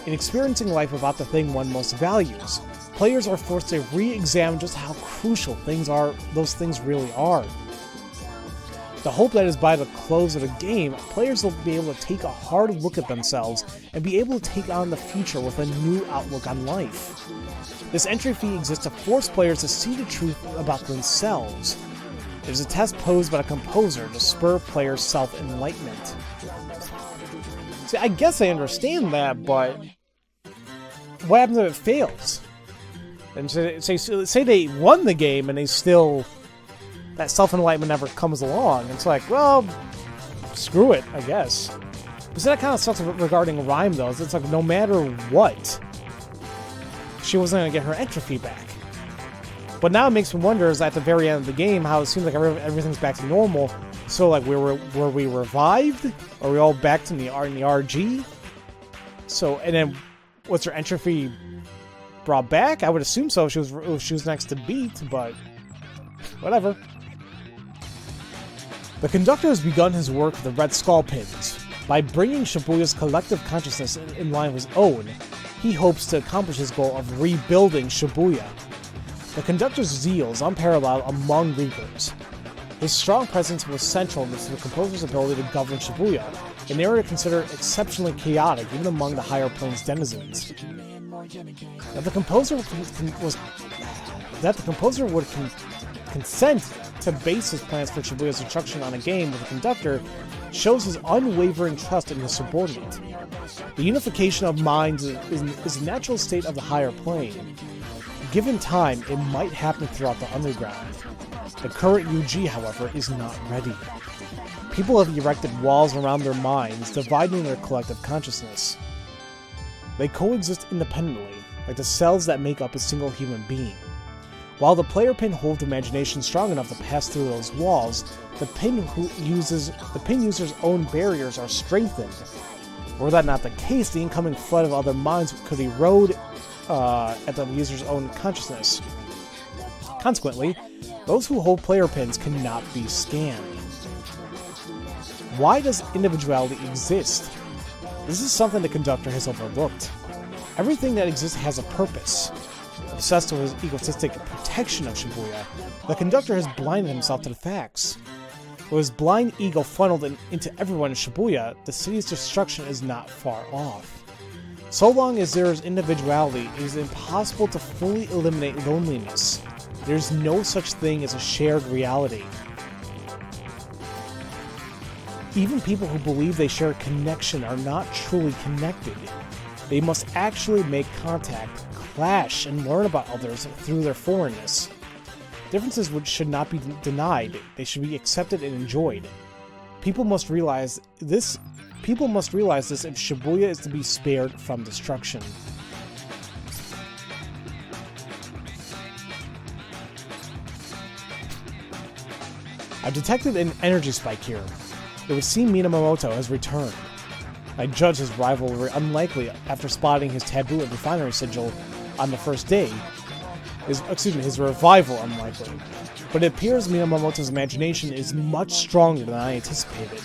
In experiencing life without the thing one most values, players are forced to re-examine just how crucial those things really are. The hope that is by the close of the game, players will be able to take a hard look at themselves and be able to take on the future with a new outlook on life. This entry fee exists to force players to see the truth about themselves. It is a test posed by the composer to spur players' self-enlightenment. See, I guess I understand that, but what happens if it fails? And say they won the game and they still... that self-enlightenment never comes along. It's like, well, screw it, I guess. But see, that kind of stuff regarding Rhyme, though, it's like no matter what, she wasn't going to get her entry fee back. But now it makes me wonder, is at the very end of the game, how it seems like everything's back to normal. So, like, were we revived? Are we all back to the RG? So, and then, was her entry fee brought back? I would assume so if she was next to Beat, but whatever. The conductor has begun his work with the Red Skull Pins. By bringing Shibuya's collective consciousness in line with his own, he hopes to accomplish his goal of rebuilding Shibuya. The conductor's zeal is unparalleled among Reapers. His strong presence was central to the composer's ability to govern Shibuya, an area considered exceptionally chaotic even among the higher planes denizens. That the composer would consent to base his plans for Shibuya's destruction on a game with a conductor shows his unwavering trust in his subordinate. The unification of minds is a natural state of the higher plane. Given time, it might happen throughout the underground. The current UG, however, is not ready. People have erected walls around their minds, dividing their collective consciousness. They coexist independently, like the cells that make up a single human being. While the player pin holds imagination strong enough to pass through those walls, the pin user's own barriers are strengthened. Were that not the case, the incoming flood of other minds could erode at the user's own consciousness. Consequently, those who hold player pins cannot be scanned. Why does individuality exist? This is something the conductor has overlooked. Everything that exists has a purpose. Obsessed with his egotistic protection of Shibuya, the conductor has blinded himself to the facts. With his blind ego funneled into everyone in Shibuya, the city's destruction is not far off. So long as there is individuality, it is impossible to fully eliminate loneliness. There is no such thing as a shared reality. Even people who believe they share a connection are not truly connected. They must actually make contact, clash, and learn about others through their foreignness. Differences which should not be denied, they should be accepted and enjoyed. People must realize this if Shibuya is to be spared from destruction. I've detected an energy spike here. It would seem Minamoto has returned. I judge his rivalry unlikely after spotting his taboo and refinery sigil on the first day. His revival unlikely. But it appears Minamoto's imagination is much stronger than I anticipated.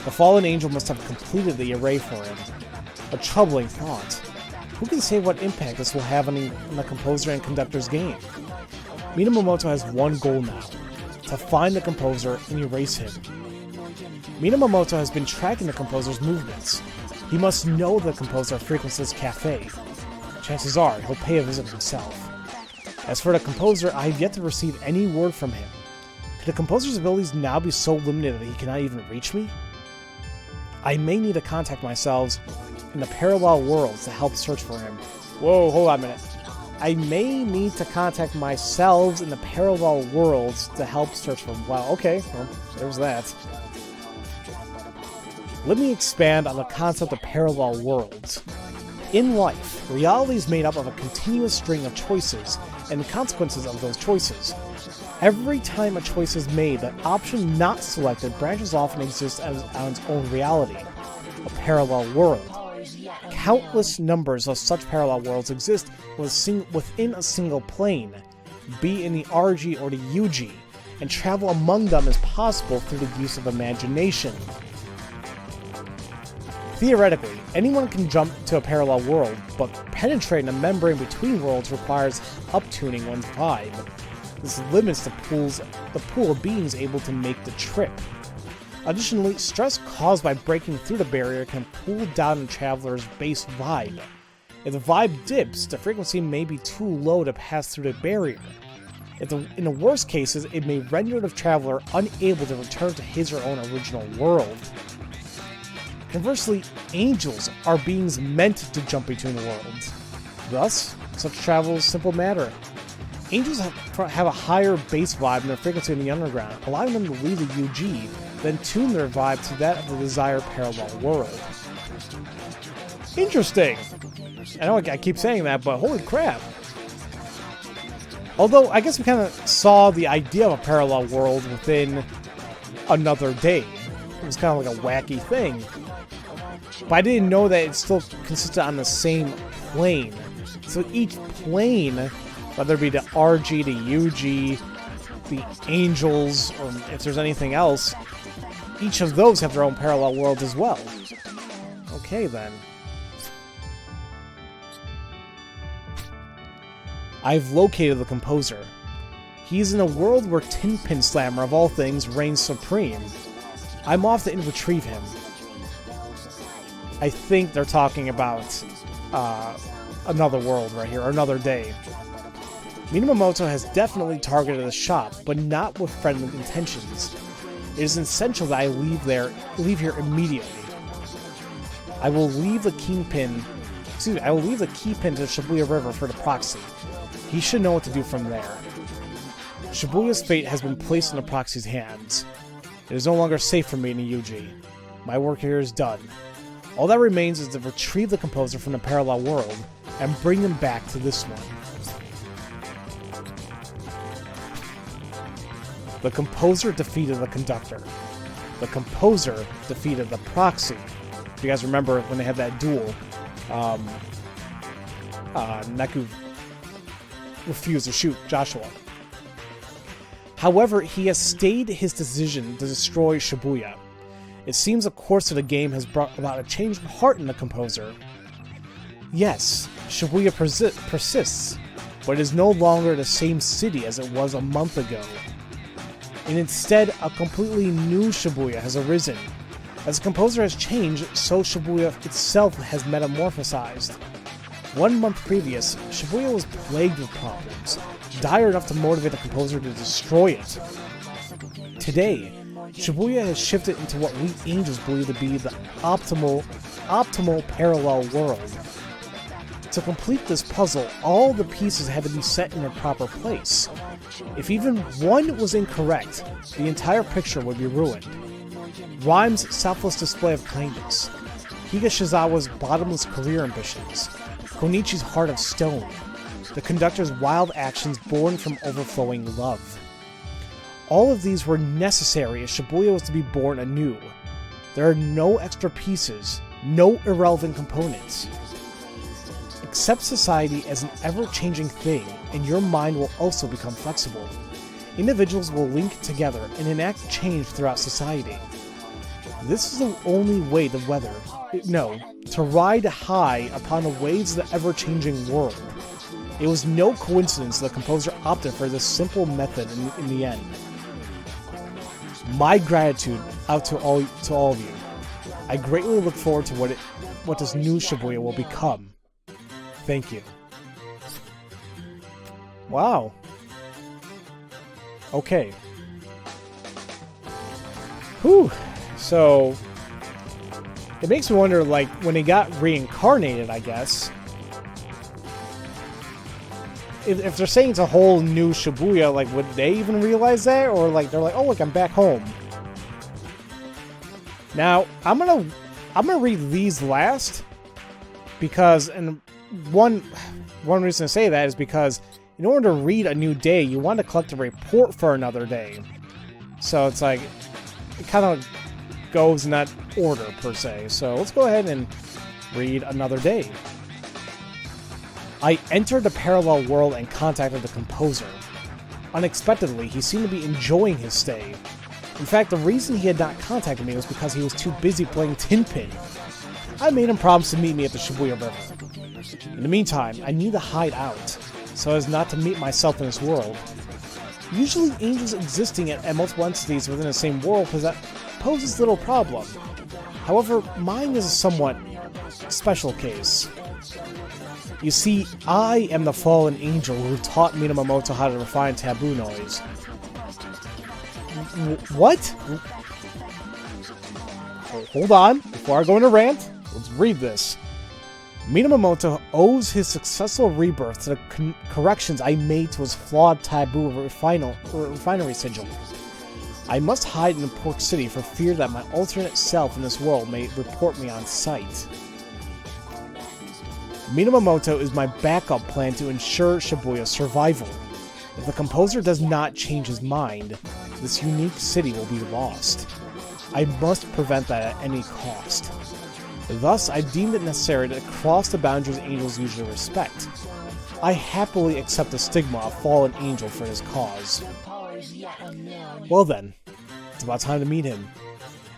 The fallen angel must have completed the array for him. A troubling thought. Who can say what impact this will have on the composer and conductor's game? Minamoto has one goal now. To find the composer and erase him. Minamoto has been tracking the composer's movements. He must know the composer frequents this cafe. Chances are, he'll pay a visit himself. As for the composer, I have yet to receive any word from him. Could the composer's abilities now be so limited that he cannot even reach me? I may need to contact myself in the parallel worlds to help search for him. Whoa, hold on a minute. I may need to contact myself in the parallel worlds to help search for him. Wow, okay, well, there's that. Let me expand on the concept of parallel worlds. In life, reality is made up of a continuous string of choices and the consequences of those choices. Every time a choice is made, the option not selected branches off and exists on its own reality, a parallel world. Countless numbers of such parallel worlds exist within a single plane, be it in the RG or the UG, and travel among them is possible through the use of imagination. Theoretically, anyone can jump to a parallel world, but penetrating the membrane between worlds requires uptuning one's vibe. This limits the pool of beings able to make the trip. Additionally, stress caused by breaking through the barrier can pull down a traveler's base vibe. If the vibe dips, the frequency may be too low to pass through the barrier. In the worst cases, it may render the traveler unable to return to his or own original world. Conversely, angels are beings meant to jump between worlds. Thus, such travel is a simple matter. Angels have a higher base vibe than their frequency in the underground, allowing them to leave the UG, then tune their vibe to that of the desired parallel world. Interesting! I know I keep saying that, but holy crap! Although, I guess we kind of saw the idea of a parallel world within Another Day. It was kind of like a wacky thing. But I didn't know that it still consisted on the same plane. So each plane, whether it be the RG, the UG, the Angels, or if there's anything else, each of those have their own parallel world as well. Okay then. I've located the composer. He's in a world where Tin Pin Slammer of all things reigns supreme. I'm off to retrieve him. I think they're talking about another world right here, or Another Day. Minamoto has definitely targeted the shop, but not with friendly intentions. It is essential that I leave here immediately. I will leave the keypin to Shibuya River for the proxy. He should know what to do from there. Shibuya's fate has been placed in the proxy's hands. It is no longer safe for me in the UG. My work here is done. All that remains is to retrieve the composer from the parallel world and bring him back to this one. The composer defeated the conductor. The composer defeated the proxy. If you guys remember when they had that duel, Neku refused to shoot Joshua. However, he has stayed his decision to destroy Shibuya. It seems the course of the game has brought about a change of heart in the composer. Yes, Shibuya persists, but it is no longer the same city as it was a month ago. and instead a completely new Shibuya has arisen. As the composer has changed, so Shibuya itself has metamorphosized. 1 month previous, Shibuya was plagued with problems, dire enough to motivate the composer to destroy it. Today, Shibuya has shifted into what we angels believe to be the optimal parallel world. To complete this puzzle, all the pieces had to be set in their proper place. If even one was incorrect, the entire picture would be ruined. Rhyme's selfless display of kindness, Higashizawa's bottomless career ambitions, Konichi's heart of stone, the conductor's wild actions born from overflowing love. All of these were necessary as Shibuya was to be born anew. There are no extra pieces, no irrelevant components. Accept society as an ever-changing thing, and your mind will also become flexible. Individuals will link together and enact change throughout society. This is the only way to ride high upon the waves of the ever-changing world. It was no coincidence the composer opted for this simple method in the end. My gratitude out to all of you. I greatly look forward to what this new Shibuya will become. Thank you. Wow. Okay. Whew. So, it makes me wonder, like, when he got reincarnated, I guess, if they're saying it's a whole new Shibuya, like, would they even realize that? Or, like, they're like, oh, look, I'm back home. Now, I'm gonna read these last, because, and one reason to say that is because in order to read a new day, you want to collect a report for another day. So it's like, it kind of goes in that order, per se. So let's go ahead and read another day. I entered the parallel world and contacted the composer. Unexpectedly, he seemed to be enjoying his stay. In fact, the reason he had not contacted me was because he was too busy playing Tin Pin. I made him promise to meet me at the Shibuya River. In the meantime, I need to hide out, so as not to meet myself in this world. Usually, angels existing at multiple entities within the same world poses little problem. However, mine is a somewhat special case. You see, I am the fallen angel who taught Minamoto how to refine taboo noise. What? Hold on, before I go into rant, let's read this. Minamoto owes his successful rebirth to the corrections I made to his flawed taboo refinery sigil. I must hide in Pork City for fear that my alternate self in this world may report me on sight. Minamoto is my backup plan to ensure Shibuya's survival. If the composer does not change his mind, this unique city will be lost. I must prevent that at any cost. Thus, I deemed it necessary to cross the boundaries angels usually respect. I happily accept the stigma of fallen angel for his cause. Well then, it's about time to meet him.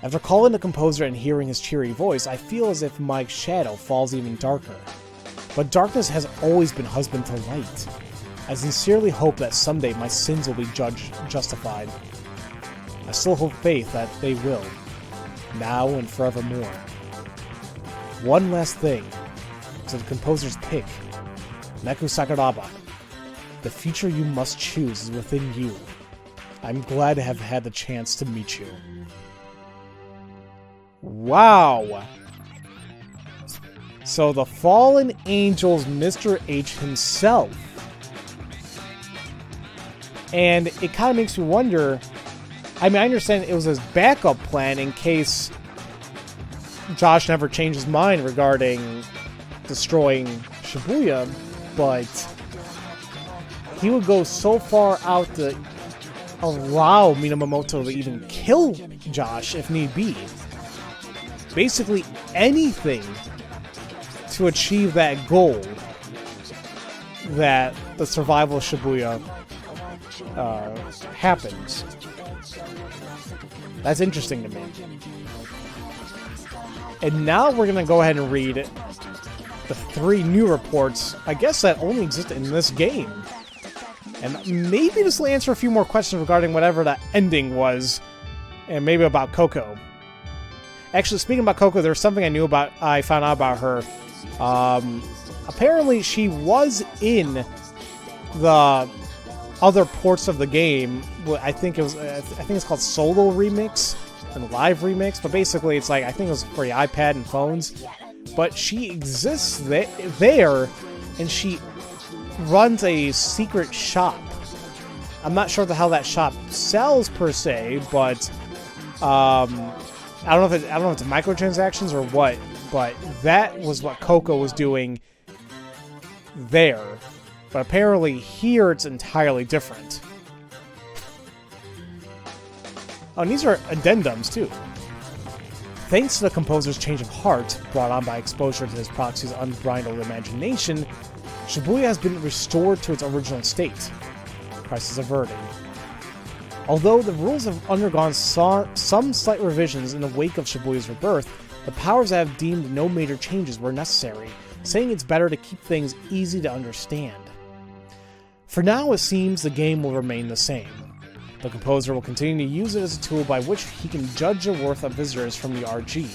After calling the composer and hearing his cheery voice, I feel as if my shadow falls even darker. But darkness has always been husband to light. I sincerely hope that someday my sins will be justified. I still hold faith that they will, now and forevermore. One last thing, to the composer's pick, Neku Sakuraba. The future you must choose is within you. I'm glad to have had the chance to meet you. Wow! So the fallen angel's Mr. H himself. And it kind of makes me wonder, I mean, I understand it was his backup plan in case Josh never changed his mind regarding destroying Shibuya, but he would go so far out to allow Minamoto to even kill Josh if need be. Basically anything to achieve that goal that the survival of Shibuya happens. That's interesting to me. And now we're going to go ahead and read the 3 new reports, I guess, that only exist in this game. And maybe this will answer a few more questions regarding whatever that ending was, and maybe about Coco. Actually, speaking about Coco, there's something I found out about her. Apparently, she was in the other ports of the game. I think it's called Solo Remix and Live Remix, but basically it's like, I think it was for the iPad and phones. But she exists there, and she runs a secret shop. I'm not sure how that shop sells per se, but I don't know if it's microtransactions or what. But that was what Coco was doing there. But apparently here it's entirely different. Oh, and these are addendums too. Thanks to the composer's change of heart, brought on by exposure to his proxy's unbridled imagination, Shibuya has been restored to its original state. Crisis averted. Although the rules have undergone some slight revisions in the wake of Shibuya's rebirth, the powers have deemed no major changes were necessary, saying it's better to keep things easy to understand. For now, it seems the game will remain the same. The composer will continue to use it as a tool by which he can judge the worth of visitors from the RG.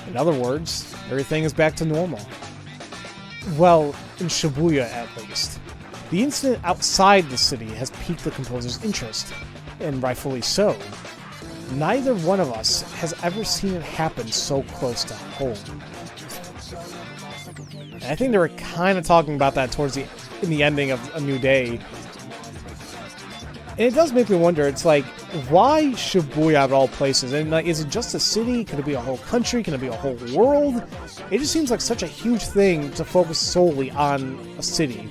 In other words, everything is back to normal. Well, in Shibuya at least. The incident outside the city has piqued the composer's interest, and rightfully so. Neither one of us has ever seen it happen so close to home. And I think they were kind of talking about that in the ending of A New Day. And it does make me wonder, it's like, why Shibuya of all places? And like, is it just a city? Could it be a whole country? Can it be a whole world? It just seems like such a huge thing to focus solely on a city.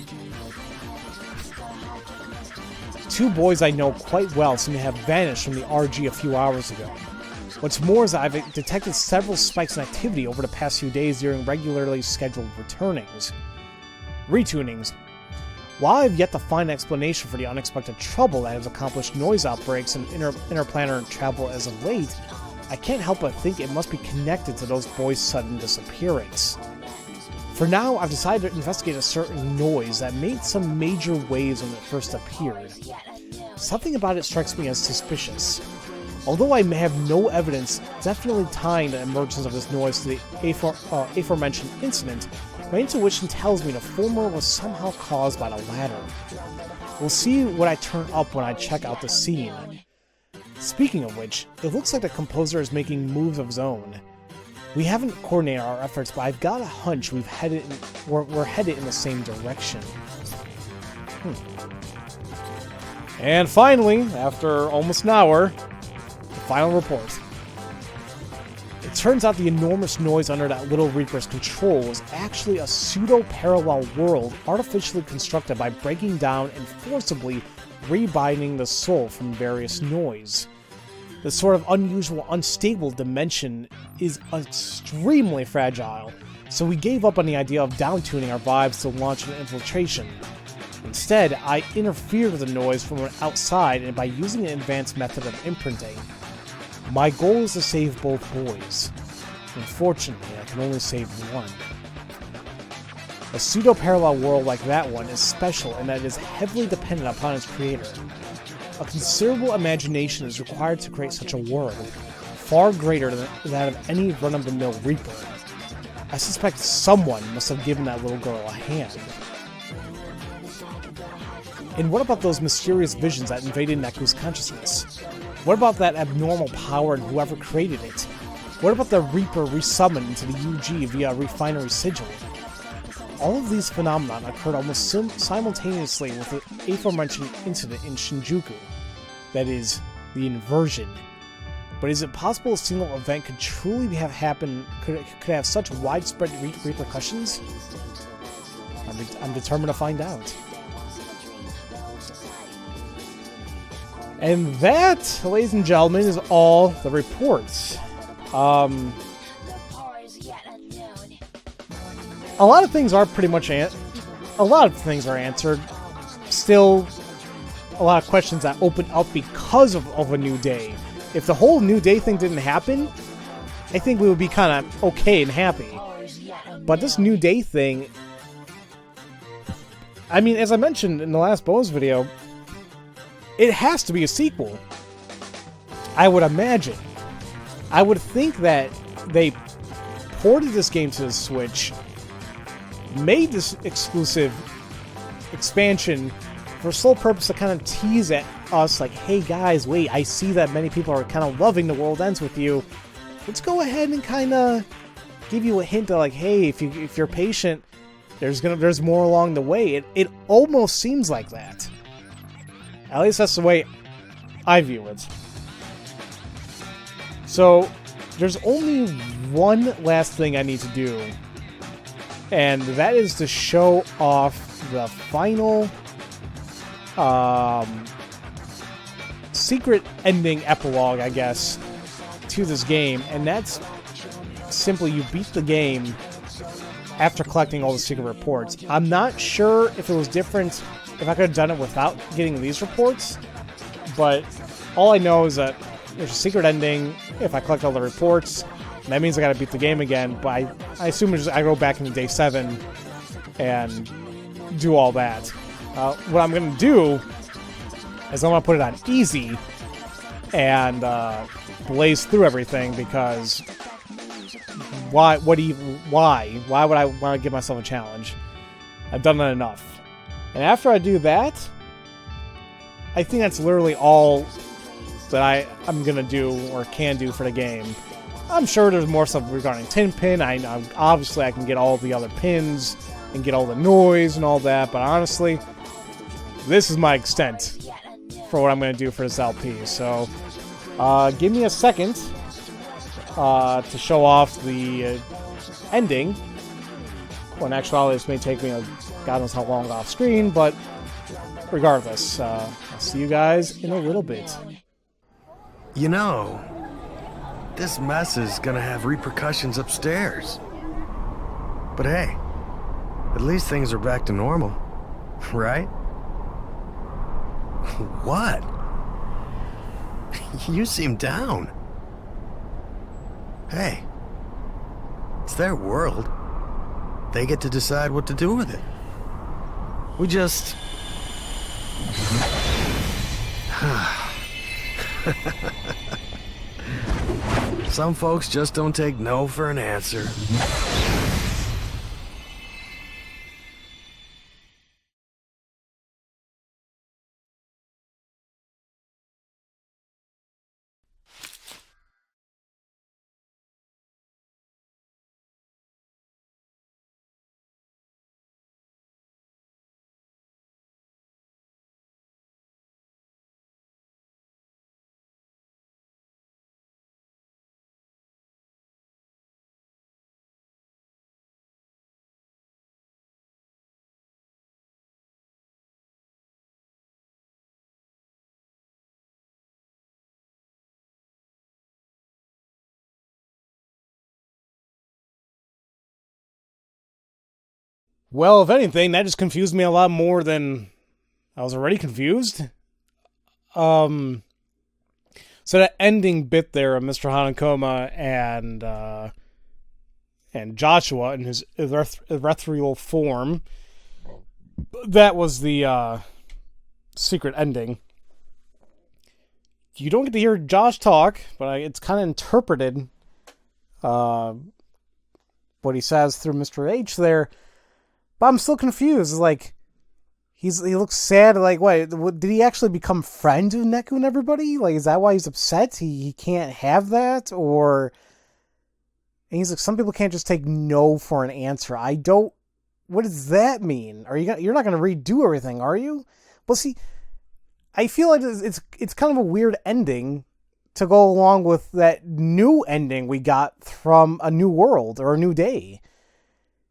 Two boys I know quite well seem to have vanished from the RG a few hours ago. What's more is that I've detected several spikes in activity over the past few days during regularly scheduled retunings. While I've yet to find an explanation for the unexpected trouble that has accomplished noise outbreaks and interplanar travel as of late, I can't help but think it must be connected to those boys' sudden disappearance. For now, I've decided to investigate a certain noise that made some major waves when it first appeared. Something about it strikes me as suspicious. Although I may have no evidence definitely tying the emergence of this noise to the aforementioned incident, my intuition tells me the former was somehow caused by the latter. We'll see what I turn up when I check out the scene. Speaking of which, it looks like the composer is making moves of his own. We haven't coordinated our efforts, but I've got a hunch we're headed in the same direction. And finally, after almost an hour, the final report. It turns out the enormous noise under that little Reaper's control was actually a pseudo-parallel world artificially constructed by breaking down and forcibly rebinding the soul from various noise. This sort of unusual, unstable dimension is extremely fragile, so we gave up on the idea of downtuning our vibes to launch an infiltration. Instead, I interfered with the noise from outside and by using an advanced method of imprinting. My goal is to save both boys. Unfortunately, I can only save one. A pseudo-parallel world like that one is special in that it is heavily dependent upon its creator. A considerable imagination is required to create such a world, far greater than that of any run-of-the-mill Reaper. I suspect someone must have given that little girl a hand. And what about those mysterious visions that invaded Neku's consciousness? What about that abnormal power in whoever created it? What about the Reaper resummoned into the UG via a refinery sigil? All of these phenomena occurred almost simultaneously with the aforementioned incident in Shinjuku. That is, the inversion. But is it possible a single event could truly have happened, could have such widespread repercussions? I'm determined to find out. And that, ladies and gentlemen, is all the reports. A lot of things are pretty much a lot of things are answered. Still, a lot of questions that open up because of A New Day. If the whole New Day thing didn't happen, I think we would be kind of okay and happy. But this New Day thing, I mean, as I mentioned in the last bonus video, it has to be a sequel. I would imagine. I would think that they ported this game to the Switch, made this exclusive expansion for sole purpose to kind of tease at us, like, hey guys, wait, I see that many people are kind of loving The World Ends With You. Let's go ahead and kind of give you a hint of, like, hey, if you're patient, there's more along the way. It almost seems like that. At least that's the way I view it. So, there's only one last thing I need to do, and that is to show off the final secret ending epilogue, I guess, to this game, and that's simply you beat the game after collecting all the secret reports. I'm not sure if it was different, if I could have done it without getting these reports, but all I know is that there's a secret ending. If I collect all the reports, that means I gotta beat the game again, but I assume I go back into day 7 and do all that. What I'm gonna do is I'm gonna put it on easy and blaze through everything, because why would I want to give myself a challenge? I've done that enough. And after I do that, I think that's literally all that I'm gonna do or can do for the game. I'm sure there's more stuff regarding Tin Pin. Obviously I can get all the other pins and get all the noise and all that, but honestly, this is my extent for what I'm gonna do for this LP. So give me a second to show off the ending. Well, in actuality, this may take me God knows how long off screen, but regardless, I'll see you guys in a little bit. You know, this mess is gonna have repercussions upstairs. But hey, at least things are back to normal, right? What? You seem down. Hey, it's their world. They get to decide what to do with it. We just... Some folks just don't take no for an answer. Well, if anything, that just confused me a lot more than I was already confused. So that ending bit there of Mr. Hanakoma and Joshua in his ethereal form, that was the secret ending. You don't get to hear Josh talk, but it's kind of interpreted what he says through Mr. H there. But I'm still confused. Like, he looks sad. Like, what, did he actually become friends with Neku and everybody? Like, is that why he's upset? He can't have that? Or... And he's like, some people can't just take no for an answer. What does that mean? You're not going to redo everything, are you? Well, see, I feel like it's kind of a weird ending to go along with that new ending we got from A New World or A New Day.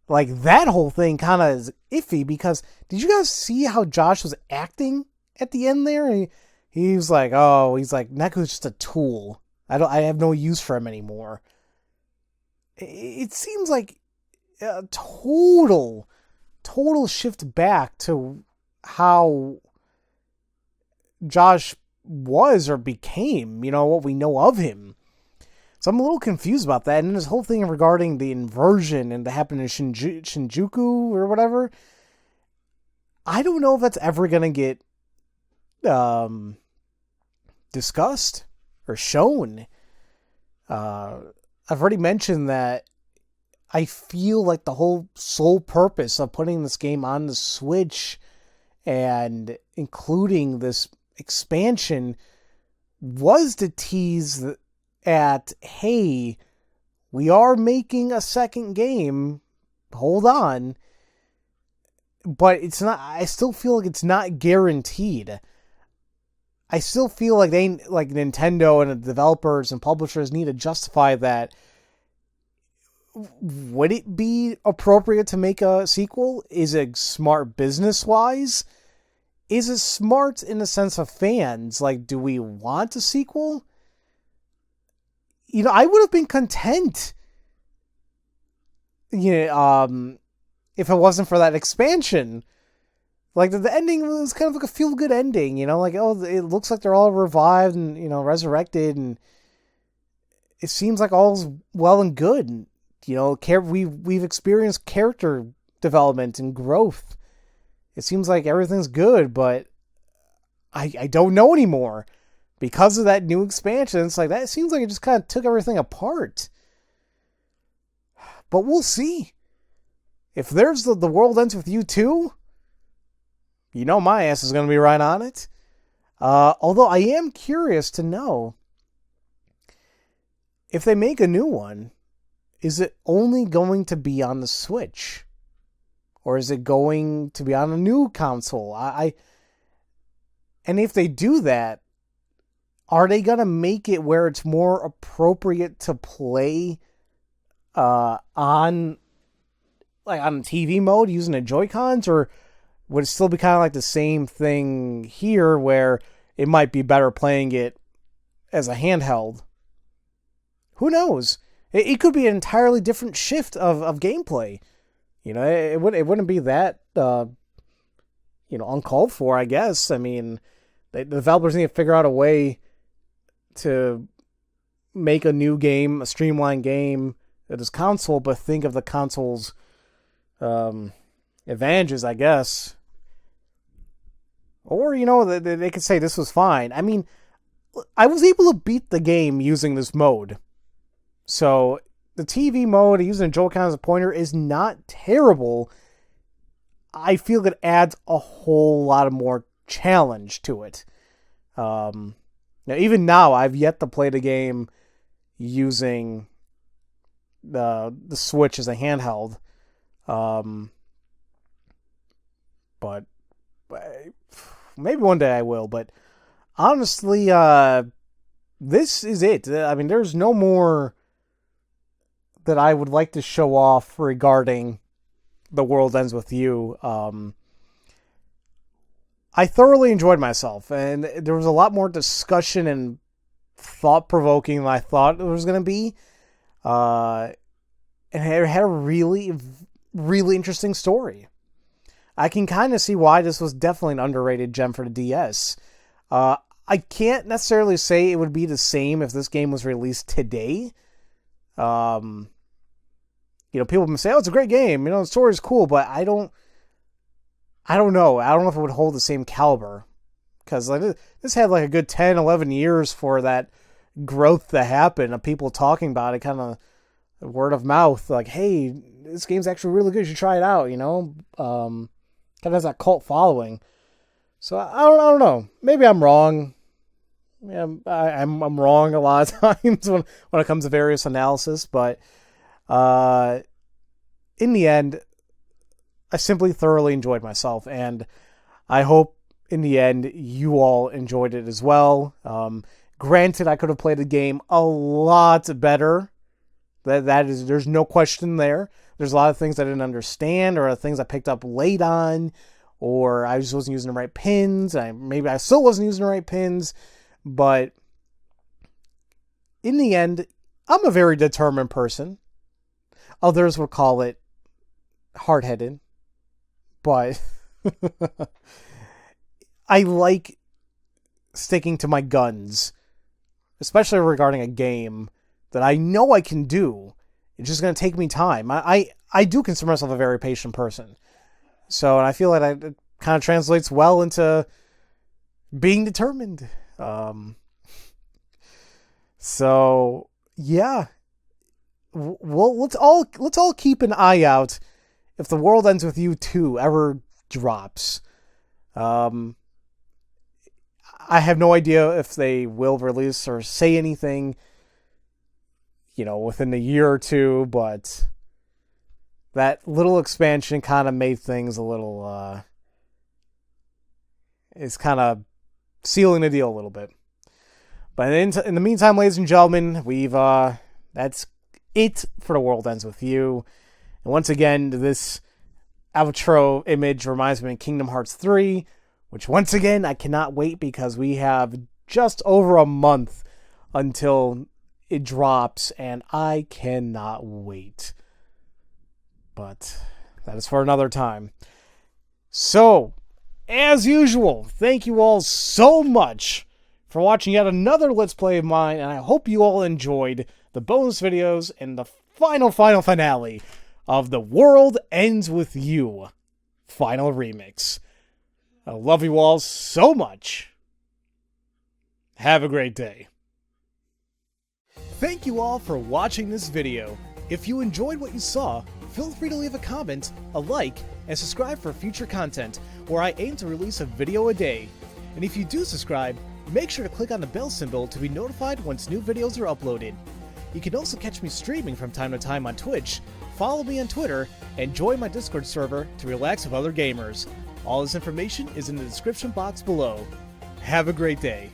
Like, that whole thing kind of is iffy, because did you guys see how Josh was acting at the end there? He was like, Neku's just a tool. I have no use for him anymore. It seems like a total shift back to how Josh was or became, what we know of him. So I'm a little confused about that. And this whole thing regarding the inversion and that happened in Shinjuku or whatever, I don't know if that's ever going to get discussed or shown. I've already mentioned that I feel like the whole sole purpose of putting this game on the Switch and including this expansion was to tease at, hey, we are making a second game. Hold on. But it's not, I still feel like it's not guaranteed. I still feel like like Nintendo and the developers and publishers need to justify that. Would it be appropriate to make a sequel? Is it smart business-wise? Is it smart in the sense of fans? Like, do we want a sequel? I would have been content. If it wasn't for that expansion. Like, the ending was kind of like a feel-good ending, like, oh, it looks like they're all revived and, resurrected, and it seems like all's well and good. We've experienced character development and growth. It seems like everything's good, but I don't know anymore. Because of that new expansion, it's like, that seems like it just kind of took everything apart. But we'll see. If there's the World Ends With You 2, my ass is going to be right on it. Although I am curious to know, if they make a new one, is it only going to be on the Switch? Or is it going to be on a new console? And if they do that, are they going to make it where it's more appropriate to play on TV mode using the Joy-Cons? Or would it still be kind of like the same thing here where it might be better playing it as a handheld? Who knows? It could be an entirely different shift of gameplay. It wouldn't be that uncalled for, I guess. I mean, the developers need to figure out a way to make a new game, a streamlined game that is console, but think of the console's advantages, I guess. Or, they could say this was fine. I mean, I was able to beat the game using this mode. So, the TV mode, using Joy-Con as a pointer, is not terrible. I feel it adds a whole lot of more challenge to it. Now, even now, I've yet to play the game using the Switch as a handheld. But maybe one day I will. But honestly, this is it. I mean, there's no more that I would like to show off regarding The World Ends With You. I thoroughly enjoyed myself, and there was a lot more discussion and thought-provoking than I thought it was going to be. And it had a really, really interesting story. I can kind of see why this was definitely an underrated gem for the DS. I can't necessarily say it would be the same if this game was released today. People may say, oh, it's a great game. The story's cool, but I don't know. I don't know if it would hold the same caliber. Because this had a good 10, 11 years for that growth to happen of people talking about it, kind of word of mouth. Like, hey, this game's actually really good. You should try it out, Kind of has that cult following. So I don't know. Maybe I'm wrong. Yeah, I'm wrong a lot of times when it comes to various analysis, but in the end, I simply thoroughly enjoyed myself, and I hope in the end you all enjoyed it as well. Granted, I could have played the game a lot better. There's no question there. There's a lot of things I didn't understand, or things I picked up late on, or I just wasn't using the right pins. Maybe I still wasn't using the right pins, but in the end, I'm a very determined person. Others would call it hard-headed, but I like sticking to my guns, especially regarding a game that I know I can do. It's just going to take me time. I do consider myself a very patient person. So, and I feel like kind of translates well into being determined. So yeah, well, let's all keep an eye out if The World Ends With You 2 ever drops. I have no idea if they will release or say anything, within a year or two, but that little expansion kind of made things a little, is kind of sealing the deal a little bit. But in the meantime, ladies and gentlemen, that's it for The World Ends With You. And once again, this outro image reminds me of Kingdom Hearts 3, which once again, I cannot wait because we have just over a month until it drops, and I cannot wait. But that is for another time. So, as usual, thank you all so much for watching yet another Let's Play of mine, and I hope you all enjoyed the bonus videos and the final finale of The World Ends With You Final Remix. I love you all so much. Have a great day. Thank you all for watching this video. If you enjoyed what you saw, feel free to leave a comment, a like, and subscribe for future content, where I aim to release a video a day. And if you do subscribe, make sure to click on the bell symbol to be notified once new videos are uploaded. You can also catch me streaming from time to time on Twitch, follow me on Twitter, and join my Discord server to relax with other gamers. All this information is in the description box below. Have a great day.